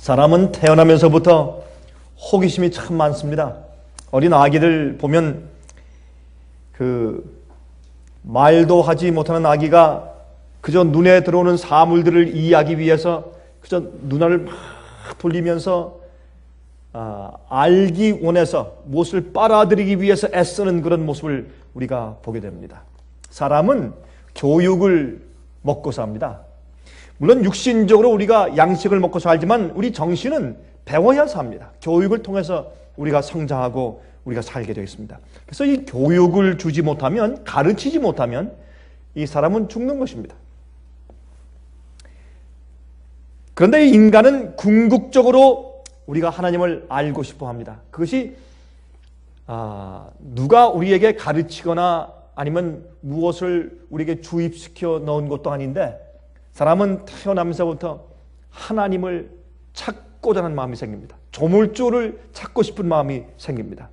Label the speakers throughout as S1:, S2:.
S1: 사람은 태어나면서부터 호기심이 참 많습니다. 어린 아기들 보면 말도 하지 못하는 아기가 그저 눈에 들어오는 사물들을 이해하기 위해서 그저 눈알을 막 돌리면서 알기 원해서 무엇을 빨아들이기 위해서 애쓰는 그런 모습을 우리가 보게 됩니다. 사람은 교육을 먹고 삽니다. 물론 육신적으로 우리가 양식을 먹고 살지만 우리 정신은 배워야 삽니다. 교육을 통해서 우리가 성장하고 우리가 살게 되어 있습니다. 그래서 이 교육을 주지 못하면, 가르치지 못하면 이 사람은 죽는 것입니다. 그런데 이 인간은 궁극적으로 우리가 하나님을 알고 싶어 합니다. 그것이 누가 우리에게 가르치거나 아니면 무엇을 우리에게 주입시켜 넣은 것도 아닌데, 사람은 태어나면서부터 하나님을 찾고자 하는 마음이 생깁니다. 조물주를 찾고 싶은 마음이 생깁니다.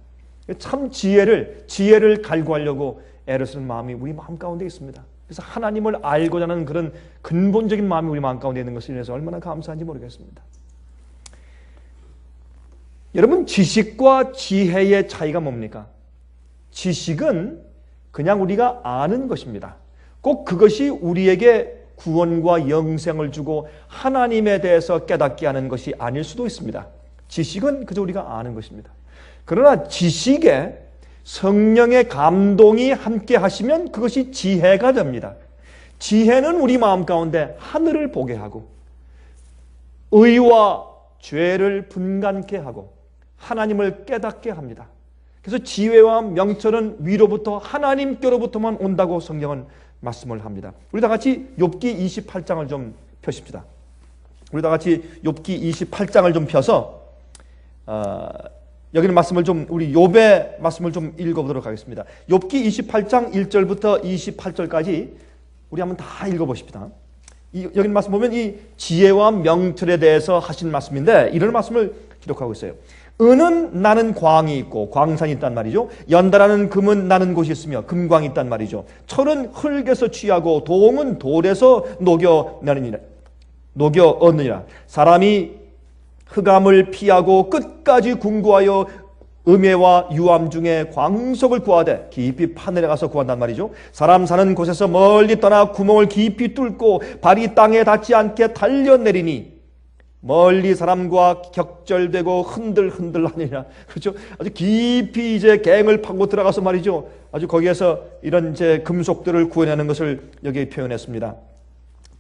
S1: 참 지혜를 갈구하려고 애를 쓰는 마음이 우리 마음 가운데 있습니다. 그래서 하나님을 알고자 하는 그런 근본적인 마음이 우리 마음 가운데 있는 것을 인해서 얼마나 감사한지 모르겠습니다. 여러분, 지식과 지혜의 차이가 뭡니까? 지식은 그냥 우리가 아는 것입니다. 꼭 그것이 우리에게 구원과 영생을 주고 하나님에 대해서 깨닫게 하는 것이 아닐 수도 있습니다. 지식은 그저 우리가 아는 것입니다. 그러나 지식에 성령의 감동이 함께 하시면 그것이 지혜가 됩니다. 지혜는 우리 마음 가운데 하늘을 보게 하고 의와 죄를 분간케 하고 하나님을 깨닫게 합니다. 그래서 지혜와 명철은 위로부터 하나님께로부터만 온다고 성경은 말씀을 합니다. 우리 다 같이 욥기 28장을 좀 펴십시다. 우리 다 같이 욥기 28장을 좀 펴서 여기는 말씀을 좀 우리 욥의 말씀을 좀 읽어보도록 하겠습니다. 욥기 28장 1절부터 28절까지 우리 한번 다 읽어보십시다. 여기 말씀 보면 이 지혜와 명철에 대해서 하신 말씀인데 이런 말씀을 기록하고 있어요. 은은 나는 광이 있고 광산이 있단 말이죠. 연달아는 금은 나는 곳이 있으며 금광이 있단 말이죠. 철은 흙에서 취하고 동은 돌에서 녹여 얻느니라. 사람이 흑암을 피하고 끝까지 궁구하여 음해와 유암 중에 광석을 구하되 깊이 파내려 가서 구한단 말이죠. 사람 사는 곳에서 멀리 떠나 구멍을 깊이 뚫고 발이 땅에 닿지 않게 달려내리니 멀리 사람과 격절되고 흔들흔들 하니라. 그렇죠? 아주 깊이 이제 갱을 파고 들어가서 말이죠. 아주 거기에서 이런 이제 금속들을 구해내는 것을 여기에 표현했습니다.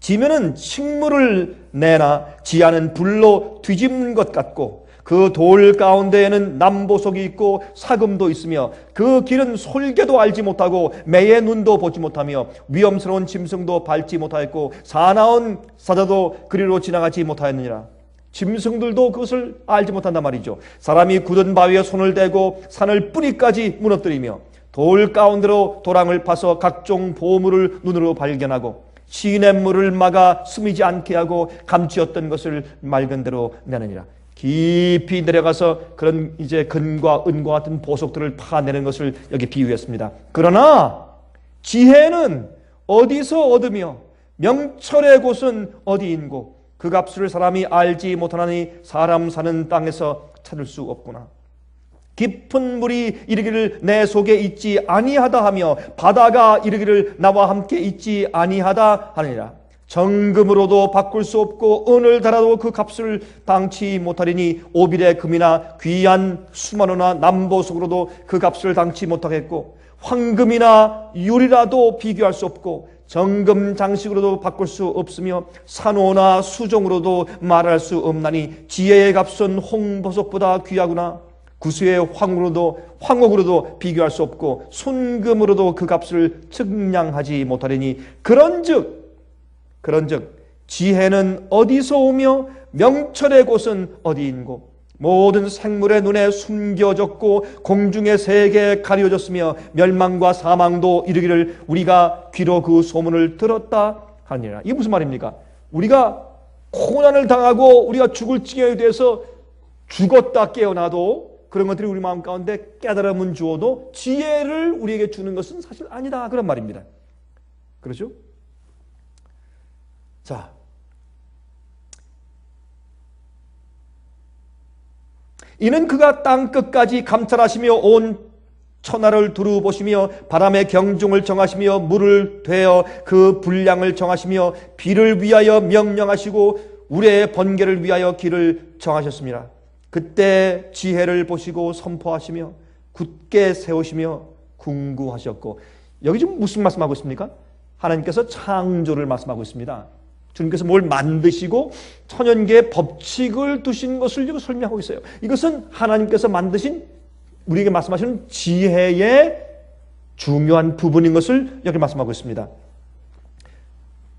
S1: 지면은 식물을 내나 지하는 불로 뒤집는 것 같고 그 돌 가운데에는 남보석이 있고 사금도 있으며 그 길은 솔개도 알지 못하고 매의 눈도 보지 못하며 위험스러운 짐승도 밟지 못하였고 사나운 사자도 그리로 지나가지 못하였느니라. 짐승들도 그것을 알지 못한단 말이죠. 사람이 굳은 바위에 손을 대고 산을 뿌리까지 무너뜨리며 돌 가운데로 도랑을 파서 각종 보물을 눈으로 발견하고 시냇물을 막아 스미지 않게 하고 감추었던 것을 맑은 대로 내느니라. 깊이 내려가서 그런 이제 금과 은과 같은 보석들을 파내는 것을 여기 비유했습니다. 그러나 지혜는 어디서 얻으며 명철의 곳은 어디인고 그 값을 사람이 알지 못하나니 사람 사는 땅에서 찾을 수 없구나. 깊은 물이 이르기를 내 속에 있지 아니하다 하며 바다가 이르기를 나와 함께 있지 아니하다 하느니라. 정금으로도 바꿀 수 없고 은을 달아도 그 값을 당치 못하리니 오빌의 금이나 귀한 수만호나 남보석으로도 그 값을 당치 못하겠고 황금이나 유리라도 비교할 수 없고 정금 장식으로도 바꿀 수 없으며 산호나 수종으로도 말할 수 없나니 지혜의 값은 홍보석보다 귀하구나. 구수의 황옥으로도 비교할 수 없고 순금으로도 그 값을 측량하지 못하리니 그런즉 지혜는 어디서 오며 명철의 곳은 어디인고 모든 생물의 눈에 숨겨졌고 공중의 세계에 가려졌으며 멸망과 사망도 이르기를 우리가 귀로 그 소문을 들었다 하니라. 이게 무슨 말입니까? 우리가 고난을 당하고 우리가 죽을 지경에 대해서 죽었다 깨어나도 그런 것들이 우리 마음 가운데 깨달음은 주어도 지혜를 우리에게 주는 것은 사실 아니다 그런 말입니다. 그렇죠? 자, 이는 그가 땅 끝까지 감찰하시며 온 천하를 두루 보시며 바람의 경중을 정하시며 물을 되어 그 분량을 정하시며 비를 위하여 명령하시고 우레의 번개를 위하여 길을 정하셨습니다. 그때 지혜를 보시고 선포하시며 굳게 세우시며 궁구하셨고, 여기 지금 무슨 말씀하고 있습니까? 하나님께서 창조를 말씀하고 있습니다. 주님께서 뭘 만드시고 천연계의 법칙을 두신 것을 지금 설명하고 있어요. 이것은 하나님께서 만드신, 우리에게 말씀하시는 지혜의 중요한 부분인 것을 여기 말씀하고 있습니다.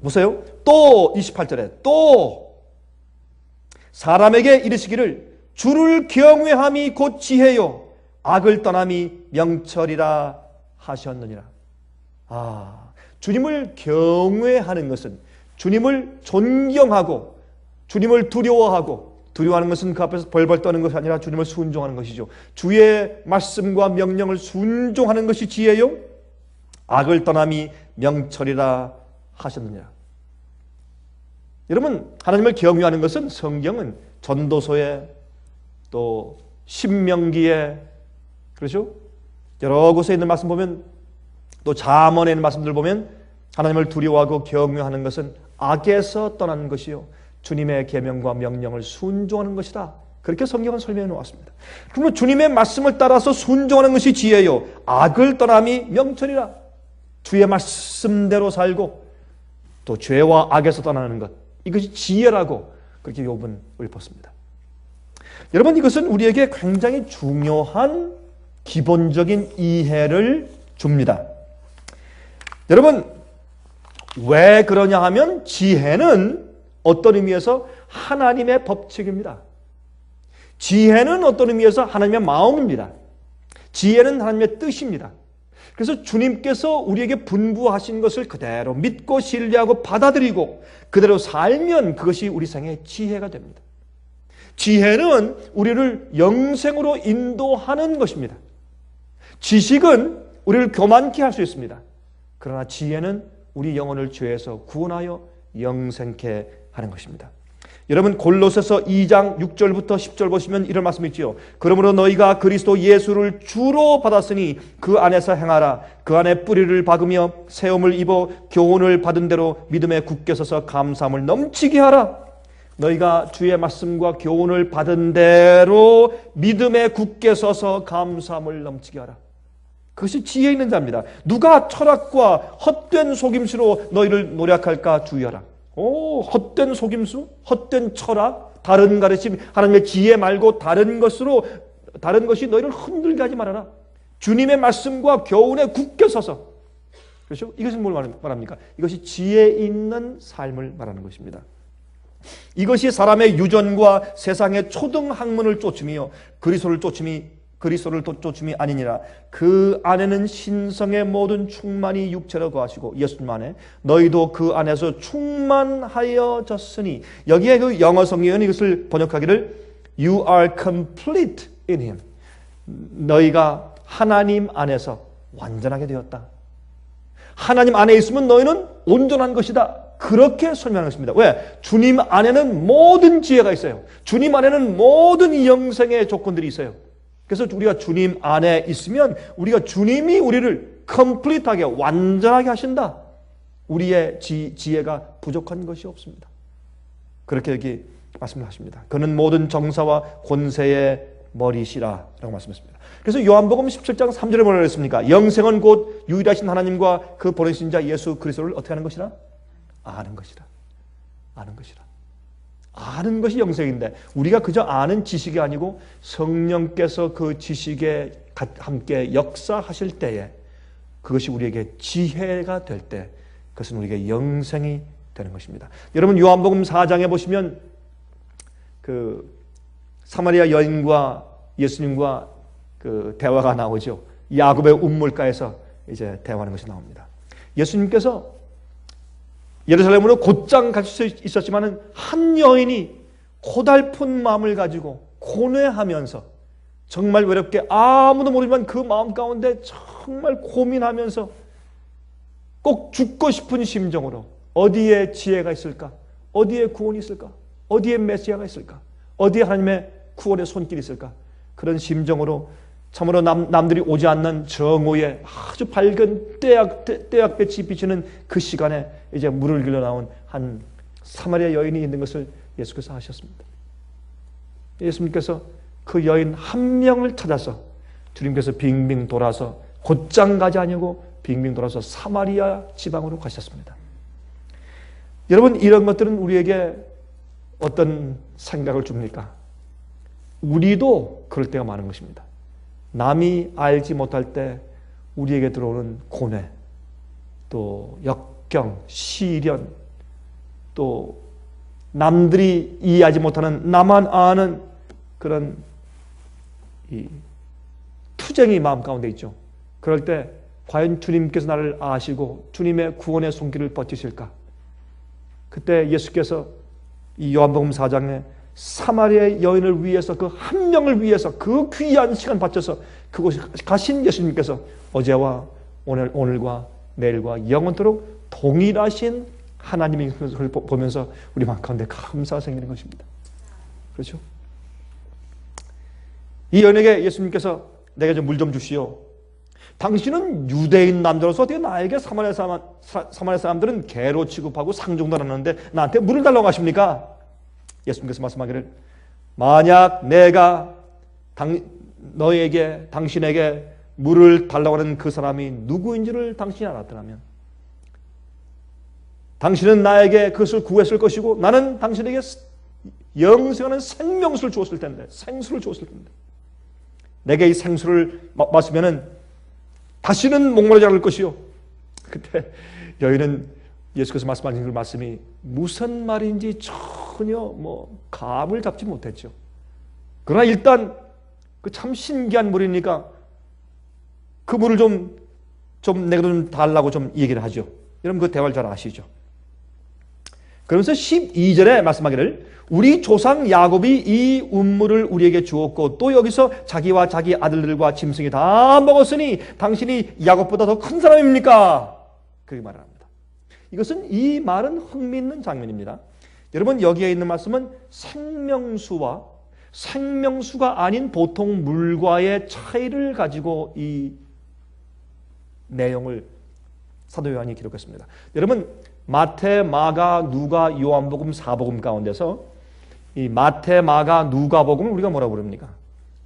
S1: 보세요. 또 28절에 또 사람에게 이르시기를 주를 경외함이 곧 지혜요 악을 떠남이 명철이라 하셨느니라. 주님을 경외하는 것은, 주님을 존경하고 주님을 두려워하는 것은 그 앞에서 벌벌 떠는 것이 아니라 주님을 순종하는 것이죠. 주의 말씀과 명령을 순종하는 것이 지혜요 악을 떠남이 명철이라 하셨느니라. 여러분, 하나님을 경외하는 것은 성경은 전도서에 또 신명기에, 그렇죠? 여러 곳에 있는 말씀 보면, 또 잠언에 있는 말씀들 보면 하나님을 두려워하고 경외하는 것은 악에서 떠나는 것이요 주님의 계명과 명령을 순종하는 것이다. 그렇게 성경은 설명해 놓았습니다. 그러면 주님의 말씀을 따라서 순종하는 것이 지혜요 악을 떠남이 명철이라. 주의 말씀대로 살고 또 죄와 악에서 떠나는 것, 이것이 지혜라고 그렇게 욥은 읊었습니다. 여러분, 이것은 우리에게 굉장히 중요한 기본적인 이해를 줍니다. 여러분, 왜 그러냐 하면 지혜는 어떤 의미에서 하나님의 법칙입니다. 지혜는 어떤 의미에서 하나님의 마음입니다. 지혜는 하나님의 뜻입니다. 그래서 주님께서 우리에게 분부하신 것을 그대로 믿고 신뢰하고 받아들이고 그대로 살면 그것이 우리 생의 지혜가 됩니다. 지혜는 우리를 영생으로 인도하는 것입니다. 지식은 우리를 교만케 할 수 있습니다. 그러나 지혜는 우리 영혼을 죄에서 구원하여 영생케 하는 것입니다. 여러분, 골로새서 2장 6절부터 10절 보시면 이런 말씀이 있지요. 그러므로 너희가 그리스도 예수를 주로 받았으니 그 안에서 행하라. 그 안에 뿌리를 박으며 세움을 입어 교훈을 받은 대로 믿음에 굳게 서서 감사함을 넘치게 하라. 너희가 주의 말씀과 교훈을 받은 대로 믿음에 굳게 서서 감사함을 넘치게 하라. 그것이 지혜 있는 자입니다. 누가 철학과 헛된 속임수로 너희를 노력할까 주의하라. 헛된 속임수, 헛된 철학, 다른 가르침, 하나님의 지혜 말고 다른 것이 너희를 흔들게 하지 말아라. 주님의 말씀과 교훈에 굳게 서서. 그렇죠? 이것은 뭘 말합니까? 이것이 지혜 있는 삶을 말하는 것입니다. 이것이 사람의 유전과 세상의 초등 학문을 쫓음이요 그리스도를 쫓음이 아니니라. 그 안에는 신성의 모든 충만이 육체로 거하시고 예수님 안에 너희도 그 안에서 충만하여졌으니, 여기에 그 영어 성경은 이것을 번역하기를 You are complete in Him. 너희가 하나님 안에서 완전하게 되었다. 하나님 안에 있으면 너희는 온전한 것이다. 그렇게 설명하는 것입니다. 왜? 주님 안에는 모든 지혜가 있어요. 주님 안에는 모든 영생의 조건들이 있어요. 그래서 우리가 주님 안에 있으면 주님이 우리를 컴플리트하게, 완전하게 하신다. 우리의 지혜가 부족한 것이 없습니다. 그렇게 여기 말씀을 하십니다. 그는 모든 정사와 권세의 머리시라 라고 말씀했습니다. 그래서 요한복음 17장 3절에 뭐라고 했습니까? 영생은 곧 유일하신 하나님과 그 보내신 자 예수 그리스도를 어떻게 하는 것이라? 아는 것이라. 아는 것이라. 아는 것이 영생인데, 우리가 그저 아는 지식이 아니고 성령께서 그 지식에 함께 역사하실 때에 그것이 우리에게 지혜가 될 때 그것은 우리에게 영생이 되는 것입니다. 여러분, 요한복음 4장에 보시면 그 사마리아 여인과 예수님과 그 대화가 나오죠. 야곱의 운물가에서 이제 대화하는 것이 나옵니다. 예수님께서 예루살렘으로 곧장 갈 수 있었지만 한 여인이 고달픈 마음을 가지고 고뇌하면서 정말 외롭게 아무도 모르지만 그 마음 가운데 정말 고민하면서 꼭 죽고 싶은 심정으로 어디에 지혜가 있을까? 어디에 구원이 있을까? 어디에 메시아가 있을까? 어디에 하나님의 구원의 손길이 있을까? 그런 심정으로 참으로 남들이 오지 않는 정오에 아주 밝은 떼약볕이 비치는 그 시간에 이제 물을 길러 나온 한 사마리아 여인이 있는 것을 예수께서 아셨습니다. 예수님께서 그 여인 한 명을 찾아서 주님께서 빙빙 돌아서 곧장 가지 아니고 빙빙 돌아서 사마리아 지방으로 가셨습니다. 여러분, 이런 것들은 우리에게 어떤 생각을 줍니까? 우리도 그럴 때가 많은 것입니다. 남이 알지 못할 때 우리에게 들어오는 고뇌, 또 역경, 시련, 또 남들이 이해하지 못하는 나만 아는 그런 이 투쟁이 마음 가운데 있죠. 그럴 때 과연 주님께서 나를 아시고 주님의 구원의 손길을 뻗치실까? 그때 예수께서 이 요한복음 4장에 사마리아 여인을 위해서 그 한 명을 위해서 그 귀한 시간 바쳐서 그곳에 가신 예수님께서 어제와 오늘과 내일과 영원토록 동일하신 하나님의 것을 보면서 우리 마음 가운데 감사가 생기는 것입니다. 그렇죠? 이 여인에게 예수님께서 내게 좀 물 좀 주시오. 당신은 유대인 남자로서 어떻게 나에게 사마리아 사람들은 개로 취급하고 상종도 하는데 나한테 물을 달라고 하십니까? 예수님께서 말씀하기를 만약 내가 당신에게 물을 달라고 하는 그 사람이 누구인지를 당신이 알았더라면 당신은 나에게 그것을 구했을 것이고 나는 당신에게 영생하는 생명수를 주었을 텐데 생수를 주었을 텐데 내게 이 생수를 마시면은 다시는 목마르지 않을 것이요. 그때 여인은 예수께서 말씀하신 그 말씀이 무슨 말인지 전혀 감을 잡지 못했죠. 그러나 일단 그 참 신기한 물이니까 그 물을 좀 내가 좀 달라고 좀 얘기를 하죠. 여러분 그 대화를 잘 아시죠? 그러면서 12절에 말씀하기를 우리 조상 야곱이 이 운물을 우리에게 주었고 또 여기서 자기와 자기 아들들과 짐승이 다 먹었으니 당신이 야곱보다 더 큰 사람입니까? 그렇게 말을 합니다. 이 말은 흥미있는 장면입니다. 여러분 여기에 있는 말씀은 생명수와 생명수가 아닌 보통 물과의 차이를 가지고 이 내용을 사도 요한이 기록했습니다. 여러분 마태, 마가, 누가, 요한복음, 사복음 가운데서 이 마태, 마가, 누가복음을 우리가 뭐라고 부릅니까?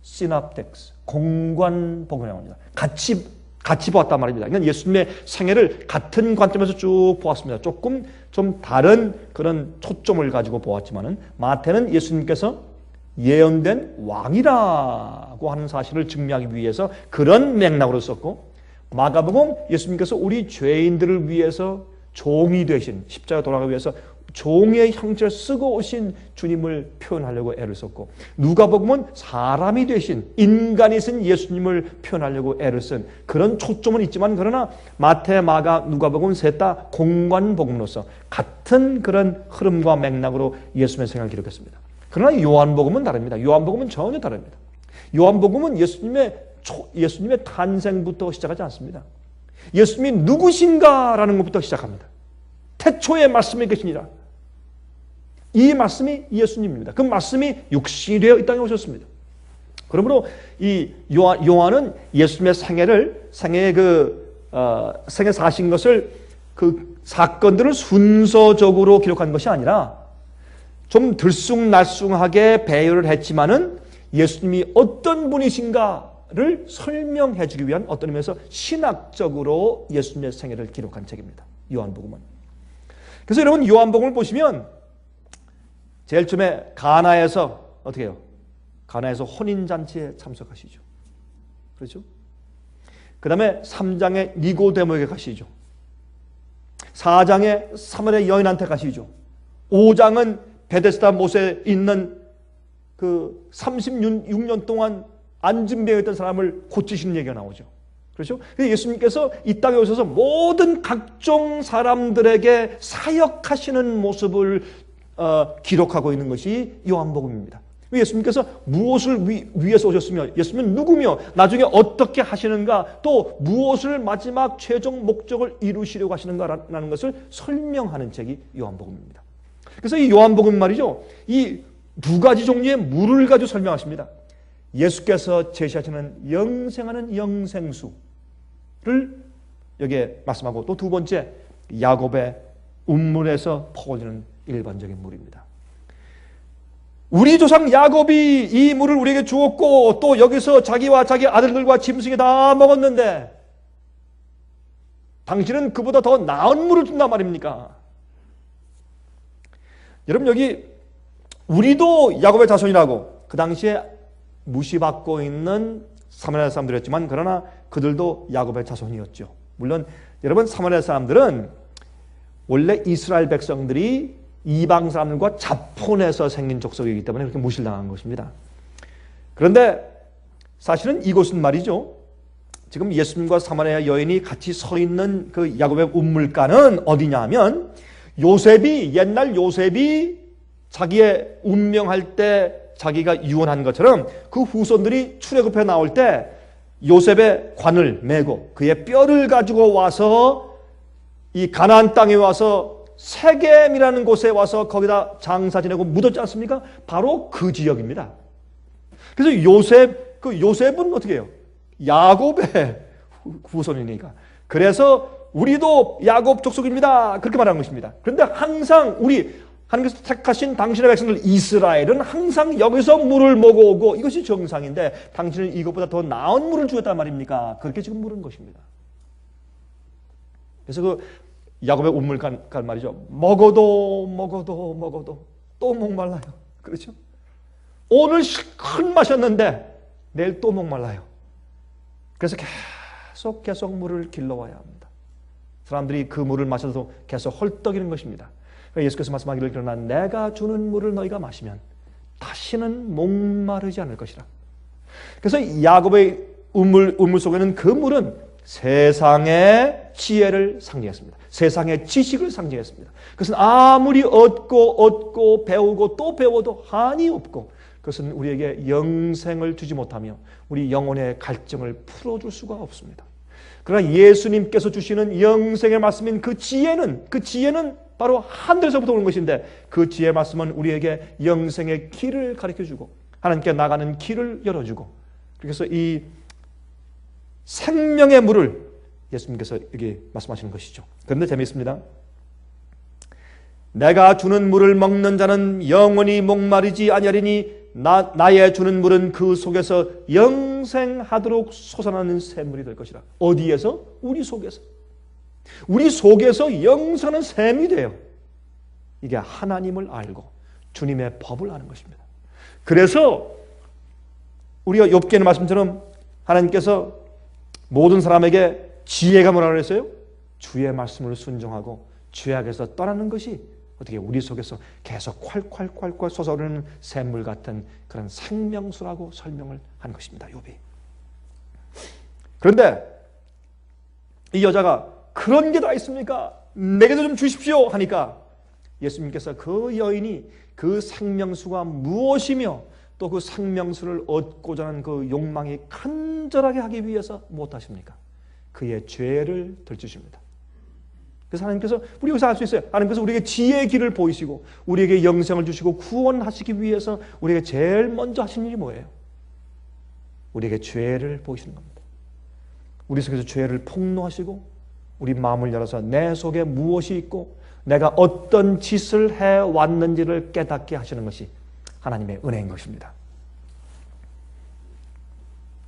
S1: 시납텍스, 공관복음이라고 합니다. 같이 보았단 말입니다. 그러니까 예수님의 생애를 같은 관점에서 쭉 보았습니다. 조금 좀 다른 그런 초점을 가지고 보았지만은 마태는 예수님께서 예언된 왕이라고 하는 사실을 증명하기 위해서 그런 맥락으로 썼고 마가복음 예수님께서 우리 죄인들을 위해서 종이 되신 십자가 돌아가기 위해서 종의 형체를 쓰고 오신 주님을 표현하려고 애를 썼고 누가복음은 사람이 되신 인간이신 예수님을 표현하려고 애를 쓴 그런 초점은 있지만 그러나 마태, 마가, 누가복음 셋 다 공관복음으로서 같은 그런 흐름과 맥락으로 예수님의 생애를 기록했습니다. 그러나 요한복음은 다릅니다. 요한복음은 전혀 다릅니다. 요한복음은 예수님의 탄생부터 시작하지 않습니다. 예수님이 누구신가라는 것부터 시작합니다. 태초에 말씀이 계시니라. 이 말씀이 예수님입니다. 그 말씀이 육신이 되어 이 땅에 오셨습니다. 그러므로 이 요한은 예수님의 생애 사신 것을 그 사건들을 순서적으로 기록한 것이 아니라 좀 들쑥날쑥하게 배열을 했지만은 예수님이 어떤 분이신가를 설명해 주기 위한 어떤 의미에서 신학적으로 예수님의 생애를 기록한 책입니다. 요한복음은. 그래서 여러분 요한복음을 보시면 제일 처음에 가나에서 어떻게 해요? 가나에서 혼인잔치에 참석하시죠. 그렇죠? 그 다음에 3장에 니고데모에게 가시죠. 4장에 사마리아 여인한테 가시죠. 5장은 베데스다 못에 있는 그 36년 동안 안진병에 있던 사람을 고치시는 얘기가 나오죠. 그렇죠? 예수님께서 이 땅에 오셔서 모든 각종 사람들에게 사역하시는 모습을 기록하고 있는 것이 요한복음입니다. 예수님께서 무엇을 위해서 오셨으며 예수님은 누구며 나중에 어떻게 하시는가 또 무엇을 마지막 최종 목적을 이루시려고 하시는가라는 것을 설명하는 책이 요한복음입니다. 그래서 이 요한복음 말이죠. 이 두 가지 종류의 물을 가지고 설명하십니다. 예수께서 제시하시는 영생하는 영생수를 여기에 말씀하고, 또 두 번째 야곱의 운물에서 퍼올리는 일반적인 물입니다. 우리 조상 야곱이 이 물을 우리에게 주었고 또 여기서 자기와 자기 아들들과 짐승이 다 먹었는데 당신은 그보다 더 나은 물을 준단 말입니까? 여러분, 여기 우리도 야곱의 자손이라고 그 당시에 무시받고 있는 사마리아 사람들이었지만, 그러나 그들도 야곱의 자손이었죠. 물론 여러분, 사마리아 사람들은 원래 이스라엘 백성들이 이방 사람들과 자폰해서 생긴 족속이기 때문에 그렇게 무실당한 것입니다. 그런데 사실은 이곳은 말이죠, 지금 예수님과 사마리아 여인이 같이 서 있는 그 야곱의 운물가는 어디냐 하면, 옛날 요셉이 자기의 운명할 때 자기가 유언한 것처럼 그 후손들이 출애굽해 나올 때 요셉의 관을 메고 그의 뼈를 가지고 와서 이 가나안 땅에 와서 세겜이라는 곳에 와서 거기다 장사 지내고 묻었지 않습니까? 바로 그 지역입니다. 그래서 요셉은 어떻게 해요? 야곱의 후손이니까. 그래서 우리도 야곱 족속입니다, 그렇게 말하는 것입니다. 그런데 항상 하나님께서 택하신 당신의 백성들 이스라엘은 항상 여기서 물을 먹어오고 이것이 정상인데 당신은 이것보다 더 나은 물을 주었단 말입니까? 그렇게 지금 물은 것입니다. 그래서 그 야곱의 운물간 말이죠, 먹어도 또 목말라요. 그렇죠? 오늘 실컷 마셨는데 내일 또 목말라요. 그래서 계속 물을 길러와야 합니다. 사람들이 그 물을 마셔도 계속 헐떡이는 것입니다. 예수께서 말씀하기를, 그러나 내가 주는 물을 너희가 마시면 다시는 목마르지 않을 것이라. 그래서 야곱의 운물 속에는 그 물은 세상의 지혜를 상징했습니다. 세상의 지식을 상징했습니다. 그것은 아무리 얻고 배우고 또 배워도 한이 없고, 그것은 우리에게 영생을 주지 못하며 우리 영혼의 갈증을 풀어줄 수가 없습니다. 그러나 예수님께서 주시는 영생의 말씀인 그 지혜는 바로 하늘에서부터 오는 것인데, 그 지혜의 말씀은 우리에게 영생의 길을 가르쳐주고 하나님께 나가는 길을 열어주고, 그래서 이 생명의 물을 예수님께서 여기 말씀하시는 것이죠. 그런데 재미있습니다. 내가 주는 물을 먹는 자는 영원히 목마르지 아니하리니 나의 주는 물은 그 속에서 영생하도록 솟아나는 샘물이 될 것이라. 어디에서? 우리 속에서. 우리 속에서 영생하는 샘이 돼요. 이게 하나님을 알고 주님의 법을 아는 것입니다. 그래서 우리가 욥기의 말씀처럼 하나님께서 모든 사람에게 지혜가 뭐라고 그랬어요? 주의 말씀을 순종하고 죄악에서 떠나는 것이 어떻게 우리 속에서 계속 콸콸 솟아오르는 샘물 같은 그런 생명수라고 설명을 한 것입니다. 욥이. 그런데 이 여자가 그런 게 다 있습니까? 내게도 좀 주십시오 하니까 예수님께서 그 여인이 그 생명수가 무엇이며 또 그 생명수를 얻고자 하는 그 욕망이 간절하게 하기 위해서 무엇하십니까? 그의 죄를 들추십니다. 그래서 하나님께서 우리 여기서 알 수 있어요. 하나님께서 우리에게 지혜의 길을 보이시고 우리에게 영생을 주시고 구원하시기 위해서 우리에게 제일 먼저 하신 일이 뭐예요? 우리에게 죄를 보이시는 겁니다. 우리 속에서 죄를 폭로하시고 우리 마음을 열어서 내 속에 무엇이 있고 내가 어떤 짓을 해왔는지를 깨닫게 하시는 것이 하나님의 은혜인 것입니다.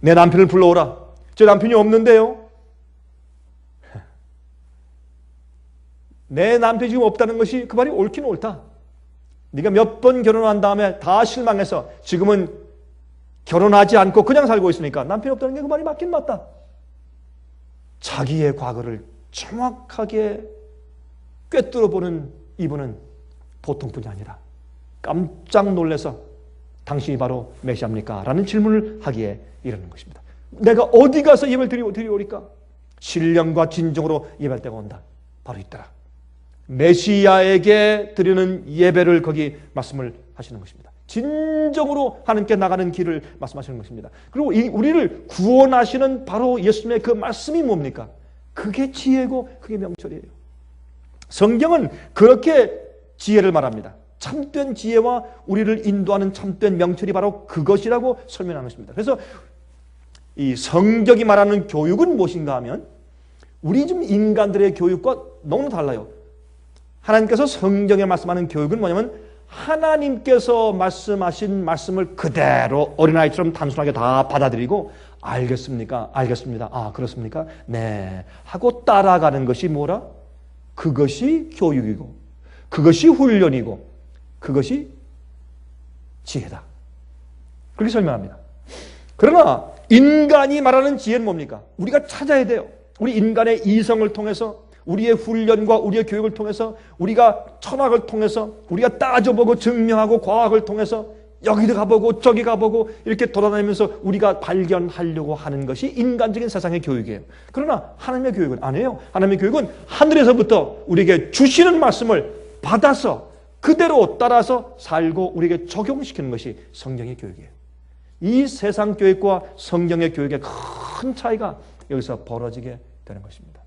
S1: 내 남편을 불러오라. 제 남편이 없는데요. 내 남편이 지금 없다는 것이 그 말이 옳긴 옳다. 네가 몇 번 결혼한 다음에 다 실망해서 지금은 결혼하지 않고 그냥 살고 있으니까 남편이 없다는 게 그 말이 맞긴 맞다. 자기의 과거를 정확하게 꿰뚫어보는 이분은 보통뿐이 아니라 깜짝 놀라서 당신이 바로 메시아입니까? 라는 질문을 하기에 이르는 것입니다. 내가 어디 가서 예배를 드리오리까? 신령과 진정으로 예배할 때가 온다. 바로 있더라. 메시아에게 드리는 예배를 거기 말씀을 하시는 것입니다. 진정으로 하나님께 나가는 길을 말씀하시는 것입니다. 그리고 우리를 구원하시는 바로 예수님의 그 말씀이 뭡니까? 그게 지혜고 그게 명철이에요. 성경은 그렇게 지혜를 말합니다. 참된 지혜와 우리를 인도하는 참된 명철이 바로 그것이라고 설명하는 것입니다. 그래서 이 성경이 말하는 교육은 무엇인가 하면 우리 좀 인간들의 교육과 너무 달라요. 하나님께서 성경에 말씀하는 교육은 뭐냐면 하나님께서 말씀하신 말씀을 그대로 어린아이처럼 단순하게 다 받아들이고 알겠습니까? 알겠습니다. 아, 그렇습니까? 네. 하고 따라가는 것이 뭐라? 그것이 교육이고 그것이 훈련이고 그것이 지혜다. 그렇게 설명합니다. 그러나 인간이 말하는 지혜는 뭡니까? 우리가 찾아야 돼요. 우리 인간의 이성을 통해서 우리의 훈련과 우리의 교육을 통해서 우리가 철학을 통해서 우리가 따져보고 증명하고 과학을 통해서 여기도 가보고 저기 가보고 이렇게 돌아다니면서 우리가 발견하려고 하는 것이 인간적인 세상의 교육이에요. 그러나 하나님의 교육은 아니에요. 하나님의 교육은 하늘에서부터 우리에게 주시는 말씀을 받아서 그대로 따라서 살고 우리에게 적용시키는 것이 성경의 교육이에요. 이 세상 교육과 성경의 교육의 큰 차이가 여기서 벌어지게 되는 것입니다.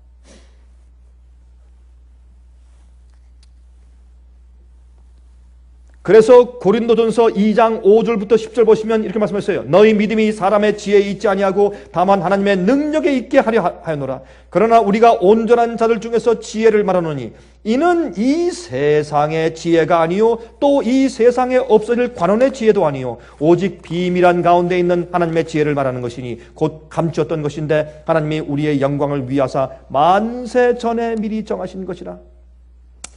S1: 그래서 고린도전서 2장 5절부터 10절 보시면 이렇게 말씀하셨어요. 너희 믿음이 사람의 지혜에 있지 아니하고 다만 하나님의 능력에 있게 하려 하노라. 그러나 우리가 온전한 자들 중에서 지혜를 말하노니 이는 이 세상의 지혜가 아니요 또 이 세상에 없어질 관원의 지혜도 아니요 오직 비밀한 가운데 있는 하나님의 지혜를 말하는 것이니 곧 감추었던 것인데 하나님이 우리의 영광을 위하사 만세 전에 미리 정하신 것이라.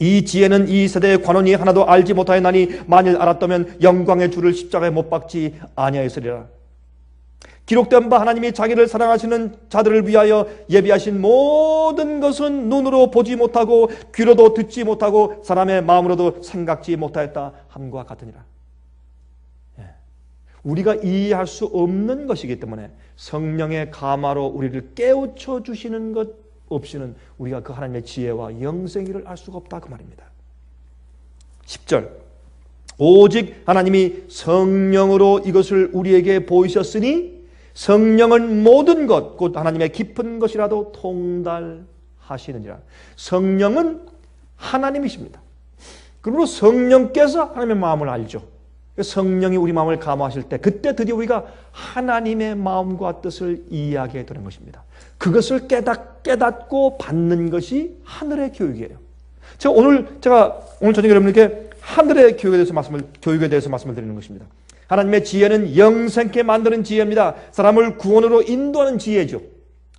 S1: 이 지혜는 이 세대의 관원이 하나도 알지 못하였나니 만일 알았다면 영광의 주를 십자가에 못 박지 아니하였으리라. 기록된 바 하나님이 자기를 사랑하시는 자들을 위하여 예비하신 모든 것은 눈으로 보지 못하고 귀로도 듣지 못하고 사람의 마음으로도 생각지 못하였다 함과 같으니라. 우리가 이해할 수 없는 것이기 때문에 성령의 감화로 우리를 깨우쳐 주시는 것 없이는 우리가 그 하나님의 지혜와 영생이를 알 수가 없다 그 말입니다. 10절 오직 하나님이 성령으로 이것을 우리에게 보이셨으니 성령은 모든 것 곧 하나님의 깊은 것이라도 통달하시느니라. 성령은 하나님이십니다. 그러므로 성령께서 하나님의 마음을 알죠. 성령이 우리 마음을 감화하실 때 그때 드디어 우리가 하나님의 마음과 뜻을 이해하게 되는 것입니다. 그것을 깨닫고 받는 것이 하늘의 교육이에요. 제가 오늘 저녁에 여러분께 하늘의 교육에 대해서 말씀을 드리는 것입니다. 하나님의 지혜는 영생케 만드는 지혜입니다. 사람을 구원으로 인도하는 지혜죠.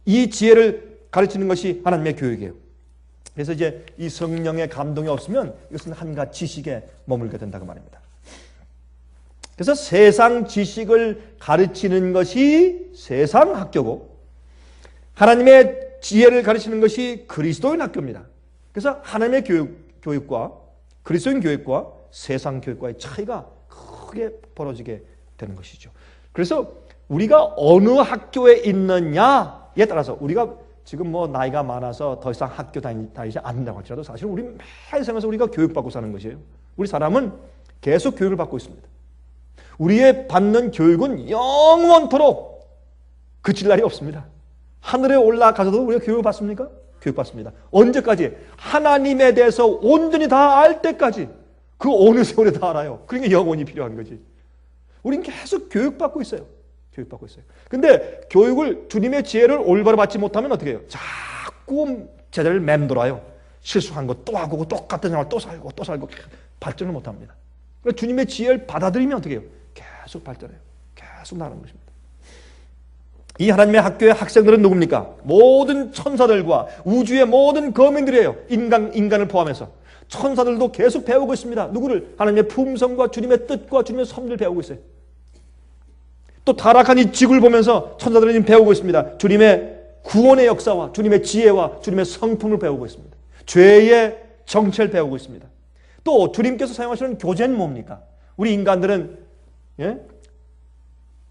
S1: 이 지혜를 가르치는 것이 하나님의 교육이에요. 그래서 이제 이 성령의 감동이 없으면 이것은 한갓 지식에 머물게 된다고 말입니다. 그래서 세상 지식을 가르치는 것이 세상 학교고 하나님의 지혜를 가르치는 것이 그리스도인 학교입니다. 그래서 하나님의 교육과 그리스도인 교육과 세상 교육과의 차이가 크게 벌어지게 되는 것이죠. 그래서 우리가 어느 학교에 있느냐에 따라서 우리가 지금 뭐 나이가 많아서 더 이상 학교 다니지 않는다고 할지라도 사실 우리 매일 생활에서 우리가 교육받고 사는 것이에요. 우리 사람은 계속 교육을 받고 있습니다. 우리의 받는 교육은 영원토록 그칠 날이 없습니다. 하늘에 올라가서도 우리가 교육을 받습니까? 교육받습니다. 언제까지? 하나님에 대해서 온전히 다 알 때까지. 그 어느 세월에 다 알아요. 그러니까 영혼이 필요한 거지. 우리는 계속 교육받고 있어요. 교육받고 있어요. 근데 교육을 주님의 지혜를 올바로 받지 못하면 어떻게 해요? 자꾸 제자를 맴돌아요. 실수한 거 또 하고 똑같은 생활 또 살고 발전을 못합니다. 그러니까 주님의 지혜를 받아들이면 어떻게 해요? 계속 발전해요. 계속 나가는 것입니다. 이 하나님의 학교의 학생들은 누굽니까? 모든 천사들과 우주의 모든 거민들이에요. 인간을 포함해서. 천사들도 계속 배우고 있습니다. 누구를? 하나님의 품성과 주님의 뜻과 주님의 섭리를 배우고 있어요. 또 타락한 이 지구를 보면서 천사들은 지금 배우고 있습니다. 주님의 구원의 역사와 주님의 지혜와 주님의 성품을 배우고 있습니다. 죄의 정체를 배우고 있습니다. 또 주님께서 사용하시는 교재는 뭡니까? 우리 인간들은